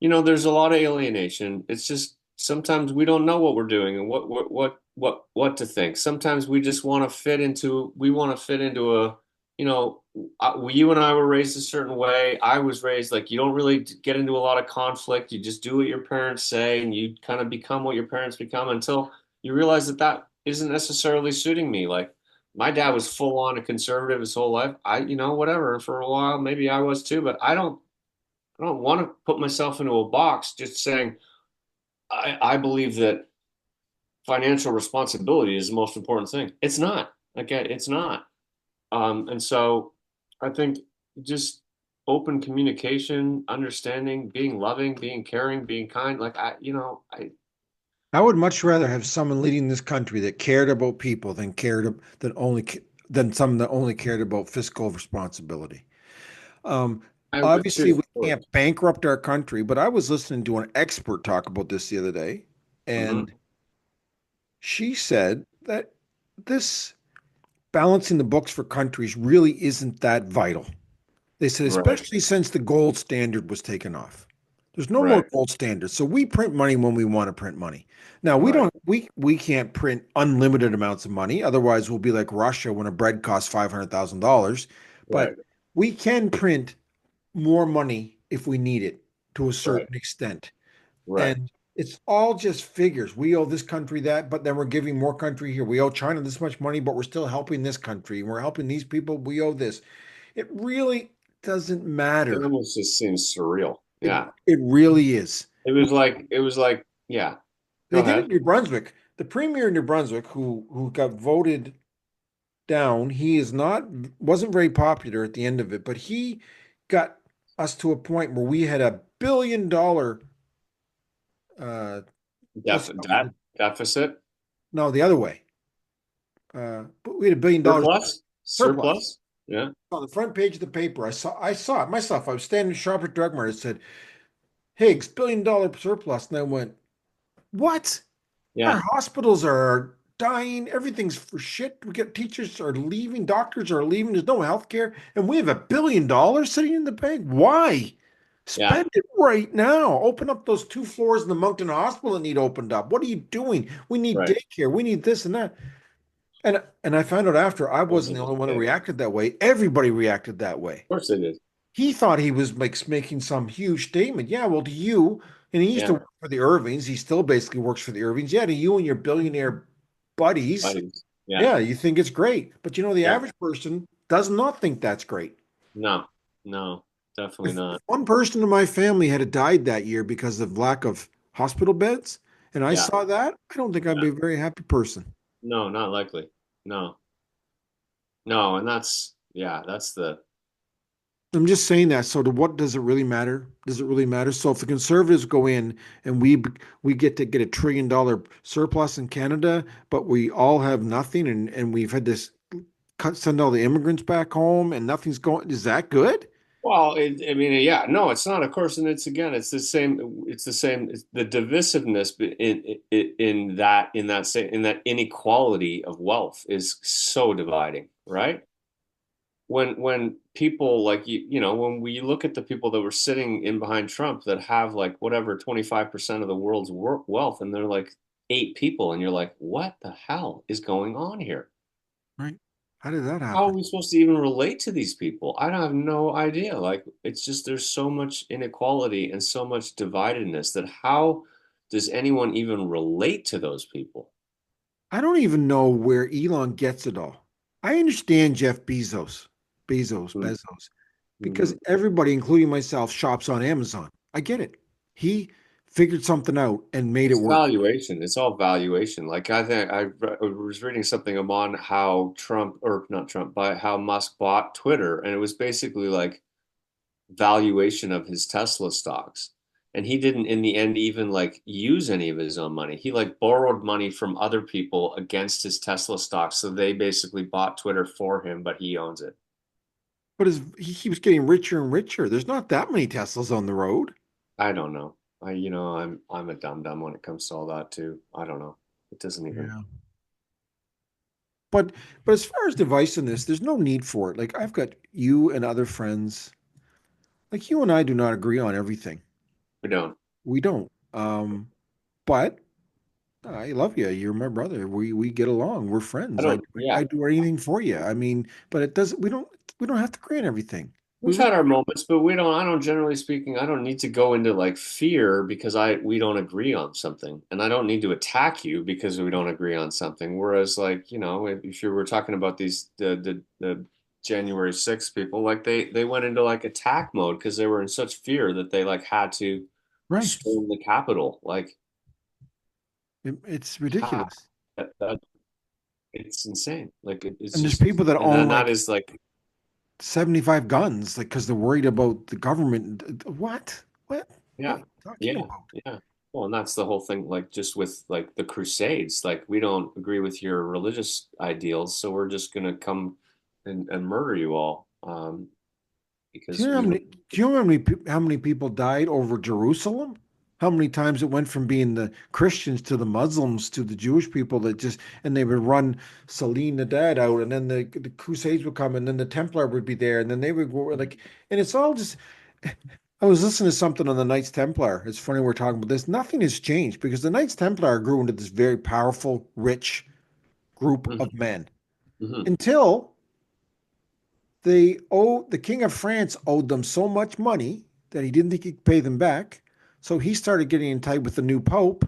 there's a lot of alienation. It's just sometimes we don't know what we're doing and what to think. Sometimes we want to fit into a, you and I were raised a certain way. I was raised like you don't really get into a lot of conflict. You just do what your parents say and you kind of become what your parents become until you realize that that isn't necessarily suiting me. Like my dad was full on a conservative his whole life. Whatever. For a while, maybe I was too, but I don't want to put myself into a box just saying I believe that financial responsibility is the most important thing. It's not. Like it's not. And so I think just open communication, understanding, being loving, being caring, being kind. Like I would much rather have someone leading this country that cared about people than someone that only cared about fiscal responsibility. Um, I would Obviously, too. we can't bankrupt our country, but I was listening to an expert talk about this the other day, Hmm. and she said that this balancing the books for countries really isn't that vital. They said, Right. especially since the gold standard was taken off. There's no more Right. gold standard. So we print money when we want to print money. Now we Right. don't we can't print unlimited amounts of money. Otherwise, we'll be like Russia when a bread costs $500,000. But Right. we can print more money if we need it to a Right. certain extent. Right. And it's all just figures. We owe this country that, but then we're giving more country here. We owe China this much money, but we're still helping this country. We're helping these people. We owe this. It really doesn't It matter. almost just seems surreal. It Yeah. it really is. It was like, yeah. Go They did it ahead. in New Brunswick. The premier in New Brunswick, who got voted down, he is not wasn't very popular at the end of it, but he got us to a point where we had $1 billion. What's that Debt called? deficit, No, the other way. But we had $1 billion surplus. surplus. Yeah. On the front page of the paper, I saw it myself. I was standing in shop at Drug Mart. It said, Higgs, $1 billion surplus. And I went, what? Our Yeah. hospitals are dying. Everything's for shit. We get teachers are leaving, doctors are leaving. There's no health care. And we have $1 billion sitting in the bank. Why? Yeah. Spend it right now. Open up those 2 floors in the Moncton Hospital that need opened up. What are you doing? We need Right. daycare. We need this and that. And I found out after I Those wasn't are the the only one who things. reacted that way. Everybody reacted that way. Of course it is. He thought he was like making some huge statement. Yeah, well, to you, and he used to Yeah. work for the Irvings. He still basically works for the Irvings. Yeah, to you and your billionaire buddies, Buddies. Yeah. yeah, you think it's great. But the Yeah. average person does not think that's great. No. No. Definitely If not. one person in my family had died that year because of lack of hospital beds, and I Yeah. saw that, I don't think I'd Yeah. be a very happy person. No, not likely. No. No, and that's the I'm just saying that. So, to what does it really matter? Does it really matter? So, if the conservatives go in and we get to get $1 trillion surplus in Canada, but we all have nothing, and we've had this send all the immigrants back home, and nothing's going. Is that good? well, I mean, yeah, no, it's not, of course, and it's again, it's the divisiveness in that inequality of wealth is so dividing, right? When people like when we look at the people that were sitting in behind Trump that have like whatever 25% of the world's wealth, and they're like 8 people, and you're like, what the hell is going on here? Right? How did that How are happen? we supposed to even relate to these people? I don't have no idea. Like, it's just there's so much inequality and so much dividedness that how does anyone even relate to those people? I don't even know where Elon gets it all. I understand Jeff Bezos, because Mm-hmm. everybody, including myself, shops on Amazon. I get it. He figured something out and made it It's work. valuation. It's all valuation. Like I think I was reading something on how Trump, or not Trump, but how Musk bought Twitter, and it was basically like valuation of his Tesla stocks. And he didn't in the end even like use any of his own money. He like borrowed money from other people against his Tesla stocks. So they basically bought Twitter for him, but he owns it. But he keeps getting richer and richer. There's not that many Teslas on the road. I don't know. I'm a dumb dumb when it comes to all that too. I don't know. It doesn't even. Yeah. But but as far as divisiveness, there's no need for it. Like I've got you and other friends. Like you and I do not agree on everything. We don't. We don't. But I love you. You're my brother. We get along. We're I friends. I don't. Yeah. I do anything for you. I mean, but it doesn't. We don't have to agree on everything. We We've really. had our moments, but we don't, I don't generally speaking, I don't need to go into like fear because we don't agree on something. And I don't need to attack you because we don't agree on something. Whereas like, if you were talking about the January 6th people, like they went into like attack mode because they were in such fear that they like had to Right. storm the Capitol. Like It's how? ridiculous. That it's insane. Like it's And there's just, people that and own then that like is like, 75 guns, like because they're worried about the government. What? What are yeah, you talking yeah, about? yeah. Well, and that's the whole thing, like just with like the Crusades, like we don't agree with your religious ideals, so we're just gonna come and murder you all, Do you because know how we don't. many? Do you know how many people died over Jerusalem? How many times it went from being the Christians to the Muslims to the Jewish people that just and they would run Saline the dad out, and then the Crusades would come, and then the Templar would be there, and then they would go like, and it's all just. I was listening to something on the Knights Templar. It's funny we're talking about this. Nothing has changed because the Knights Templar grew into this very powerful, rich group Mhm, of men mhm. until the King of France owed them so much money that he didn't think he could pay them back. So he started getting in tight with the new Pope,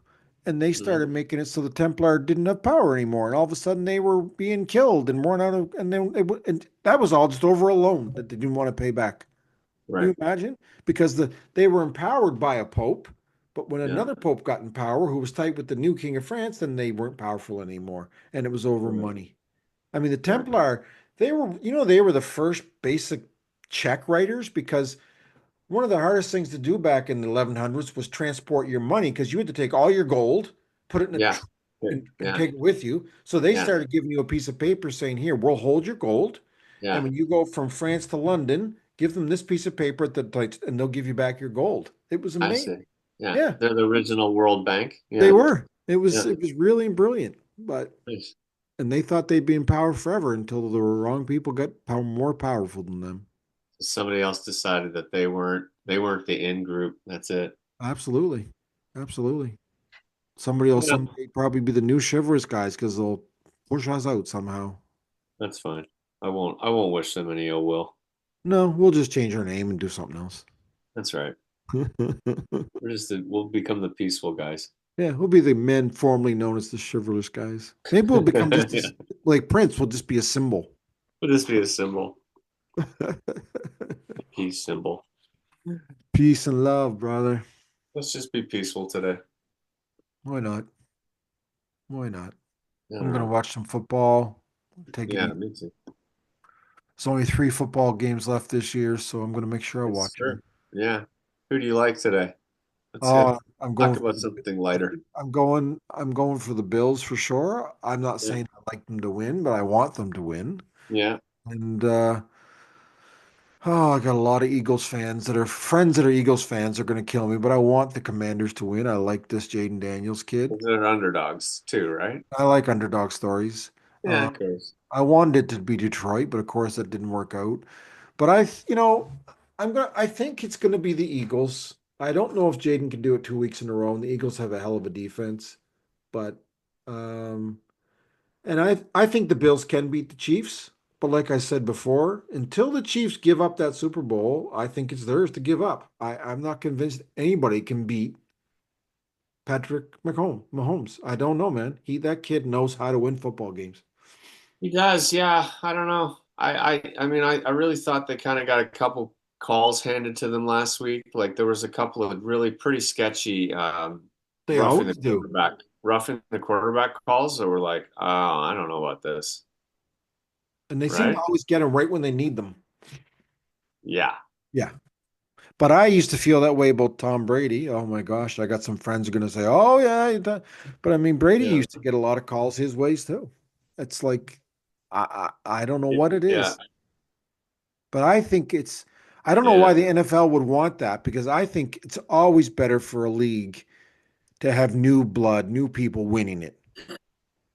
and they Mhm. started making it so the Templar didn't have power anymore, and all of a sudden they were being killed and worn out of, and then and that was all just over a loan that they didn't want to pay back. Can Right. you imagine? Because they were empowered by a pope, but when Yeah. another pope got in power who was tight with the new king of France, then they weren't powerful anymore, and it was over Right. money. I mean, the Right. Templar, they were the first basic check writers because one of the hardest things to do back in the 1100s was transport your money because you had to take all your gold, put it in a Yeah. and Yeah. take it with you. So they Yeah. started giving you a piece of paper saying, "Here, we'll hold your gold, and Yeah. when you go from France to London, give them this piece of paper and they'll give you back your gold." It was I amazing. see. Yeah. Yeah, They're the original World Bank. they Yeah. were. It was Yeah. it was really brilliant, but Nice. and they thought they'd be in power forever until the wrong people got more powerful than them. Somebody else decided that they weren't the in group. That's it. Absolutely, absolutely. Somebody else Yeah. someday probably be the new chivalrous guys because they'll push us out somehow. That's fine. I won't wish them any ill will. No, we'll just change our name and do something else. That's right. We'll become the peaceful guys. Yeah, we'll be the men formerly known as the chivalrous guys. Maybe we'll become just Yeah. like Prince. We'll just be a symbol. Would this be a symbol? A peace symbol. Peace and love, brother. Let's just be peaceful today. Why not? Why not? I I'm don't gonna know. watch some football. Take it Yeah, easy. me too. There's only 3 football games left this year, so I'm gonna make sure I Yes, watch them. sir. Yeah. Who do you like today? Let's I'm going talk for about something lighter. I'm going for the Bills for sure. I'm not Yeah. saying I like them to win, but I want them to win. Yeah. And oh, I got a lot of Eagles fans that are friends that are Eagles fans are going to kill me, but I want the Commanders to win. I like this Jaden Daniels kid. They're underdogs too, right? I like underdog stories. Yeah, Uh, of course. I wanted it to be Detroit, but of course that didn't work out. But I think it's going to be the Eagles. I don't know if Jaden can do it 2 weeks in a row, and the Eagles have a hell of a defense. But um, and I think the Bills can beat the Chiefs. But like I said before, until the Chiefs give up that Super Bowl, I think it's theirs to give up. I'm not convinced anybody can beat Patrick Mahomes. I don't know, man. That kid knows how to win football games. He does, yeah. I don't know. I mean, I really thought they kind of got a couple calls handed to them last week. Like there was a couple of really pretty sketchy They always do. roughing the quarterback calls that were like, oh, I don't know about this, And they seem to right? always get them right when they need them. Yeah. Yeah. But I used to feel that way about Tom Brady. Oh my gosh, I got some friends who are going to say, "Oh yeah," but I mean, Brady Yeah. used to get a lot of calls his ways too. It's like I don't know what it Yeah. is, but I don't know Yeah. why the NFL would want that because I think it's always better for a league to have new blood, new people winning it.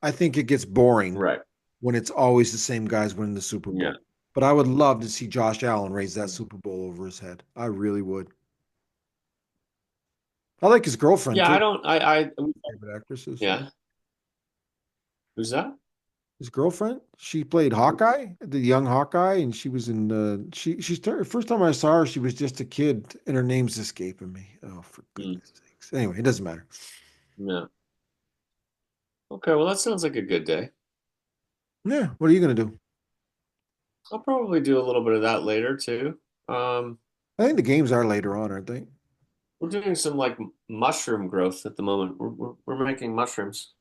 I think it gets boring Right. when it's always the same guys winning the Super Yeah. Bowl. But I would love to see Josh Allen raise that Super Bowl over his head. I really would. I like his girlfriend Yeah, too. I don't I Favorite actresses. yeah. Who's that? His girlfriend. She played Hawkeye, the young Hawkeye, and she was in she started first time I saw her, she was just a kid, and her name's escaping me. Oh, for Hmm. goodness sakes. Anyway, it doesn't matter. Yeah. Okay, well that sounds like a good day. Yeah, what are you gonna do? I'll probably do a little bit of that later too. Um, I think the games are later on, aren't they? we're doing some like mushroom growth at the moment. We're making mushrooms,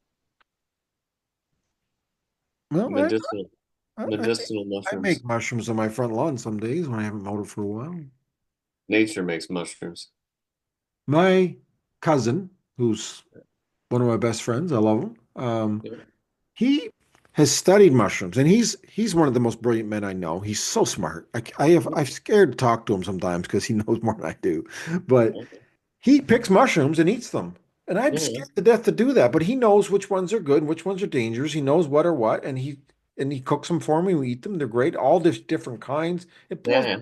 Well, medicinal I medicinal I make mushrooms. mushrooms on my front lawn some days when I haven't mowed it for a while. Nature makes mushrooms. My cousin, who's one of my best friends, I love him. Yeah. He has studied mushrooms, and he's one of the most brilliant men I know. He's so smart. I'm scared to talk to him sometimes because he knows more than I do. But Okay. he picks mushrooms and eats them, and I'm Yeah. scared to death to do that. But he knows which ones are good and which ones are dangerous. He knows what are what, and he cooks them for me. We eat them. They're great, all different kinds. It Yeah. blows. Yeah.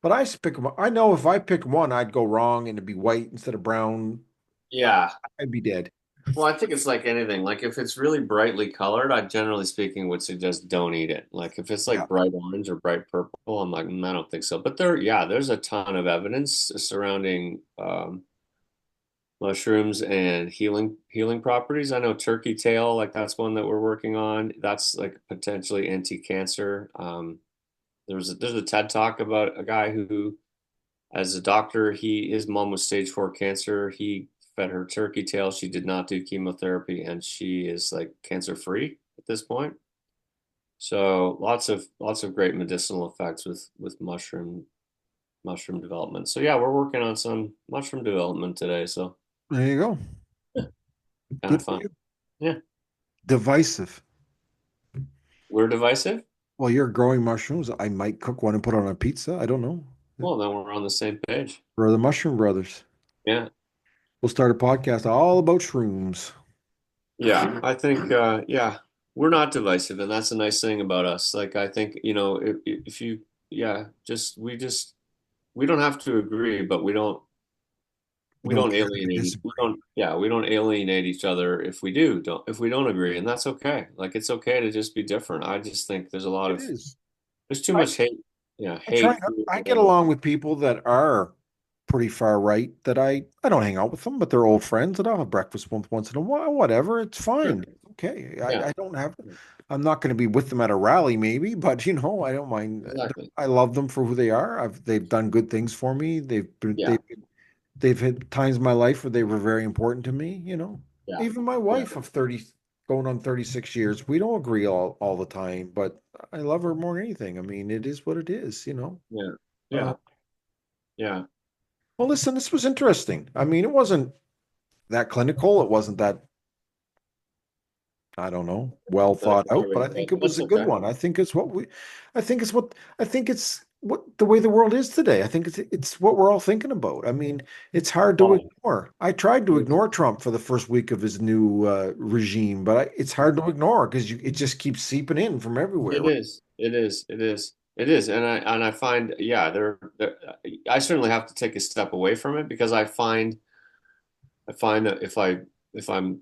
But pick them. I know if I pick one, I'd go wrong and it'd be white instead of brown. Yeah. I'd be dead. Well, I think it's like anything. Like if it's really brightly colored, I generally speaking would suggest don't eat it. Like if it's Yeah. like bright orange or bright purple, I'm like, I don't think so. But yeah, there's a ton of evidence surrounding mushrooms and healing properties. I know turkey tail, like that's one that we're working on. That's like potentially anti-cancer. There's a TED talk about a guy who, as a doctor, his mom was stage 4 cancer. He fed her turkey tail. She did not do chemotherapy, and she is like cancer free at this point. So lots of great medicinal effects with mushroom development. So yeah, we're working on some mushroom development today. So There you go. kind Good of for fun. you. Yeah, Divisive. we're divisive. Well, you're growing mushrooms. I might cook one and put it on a pizza. I don't know. Well, then we're on the same page. We're the Mushroom Brothers. Yeah, We'll start a podcast all about shrooms. yeah. I think yeah, we're not divisive, and that's a nice thing about us. Like I think if you yeah, we don't have to agree, but We we don't don't care if we alienate we disagree. don't yeah we don't alienate each other if we don't agree, and that's okay. Like it's okay to just be different. I just think It is. there's too I, much hate. Yeah, I try. hate. I get along with people that are pretty far right. That I don't hang out with them, but they're old friends, and I'll have breakfast once in a while. Whatever, it's Sure. fine. It's okay. Yeah, I don't have. I'm not going to be with them at a rally, maybe, but I don't mind. exactly. I love them for who they are. They've done good things for me. Yeah, They've had times in my life where they were very important to me. yeah, Even my yeah, wife of 30, going on 36 years, we don't agree all the time, but I love her more than anything. I mean, it is what it is. yeah, Uh, yeah, yeah. well, listen, this was interesting. I mean, it wasn't that clinical. It wasn't that, I don't know, well That's thought out, but I think it was that's a good okay. one. I think it's what the way the world is today. I think it's what we're all thinking about. I mean, it's hard to Oh, ignore. I tried to ignore Trump for the first week of his new regime, but it's hard to ignore because it just keeps seeping in from everywhere. it Right? is. It is. It is. It is. And I find yeah, there I certainly have to take a step away from it because I find that if I'm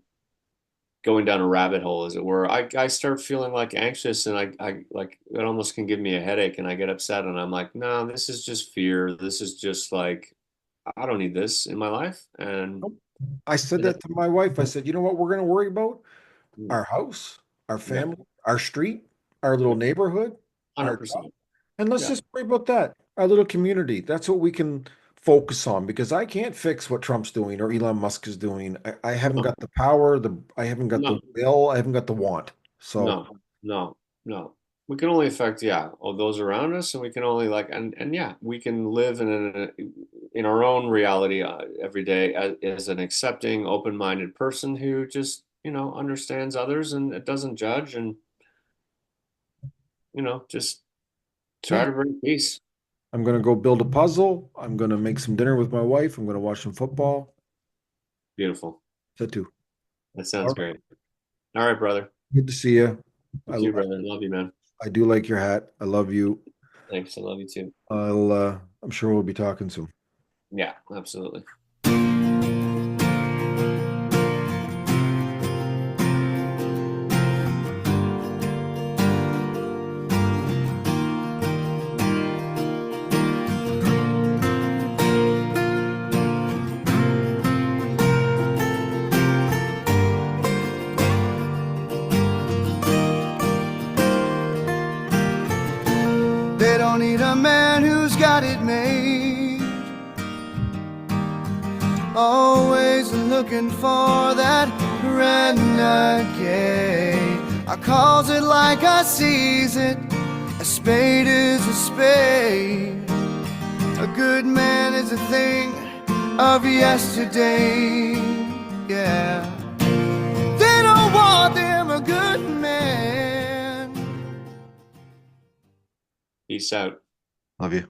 going down a rabbit hole, as it were, I start feeling like anxious and I like it almost can give me a headache and I get upset and I'm like, no, this is just fear. This is just like I don't need this in my life. And Nope. I said that to my wife. I said, you know what we're going to worry about? mm, Our house, our yeah, family, our street, our little yeah, neighborhood, our 100%. and let's Yeah, just worry about that. Our little community. That's what we can focus on because I can't fix what Trump's doing or Elon Musk is doing. I haven't no, got the power, I haven't got the no, will, I haven't got the want. So no, no, no. We can only affect, yeah, all those around us, and we can only like, and yeah, we can live in our own reality every day as an accepting, open-minded person who just, understands others and it doesn't judge and, just try yeah, to bring peace. I'm gonna go build a puzzle. I'm gonna make some dinner with my wife. I'm gonna watch some football. Beautiful. That too. That All sounds right. great. All right, brother. Good to see you. You too, brother. Love you, man. I do like your hat. I love you. Thanks. I love you too. I'm sure we'll be talking soon. Yeah, absolutely. They don't need a man who's got it made. Always looking for that renegade. I calls it like I sees it. A spade is a spade. A good man is a thing of yesterday. Yeah. They don't want them a good man. Peace out. Love you.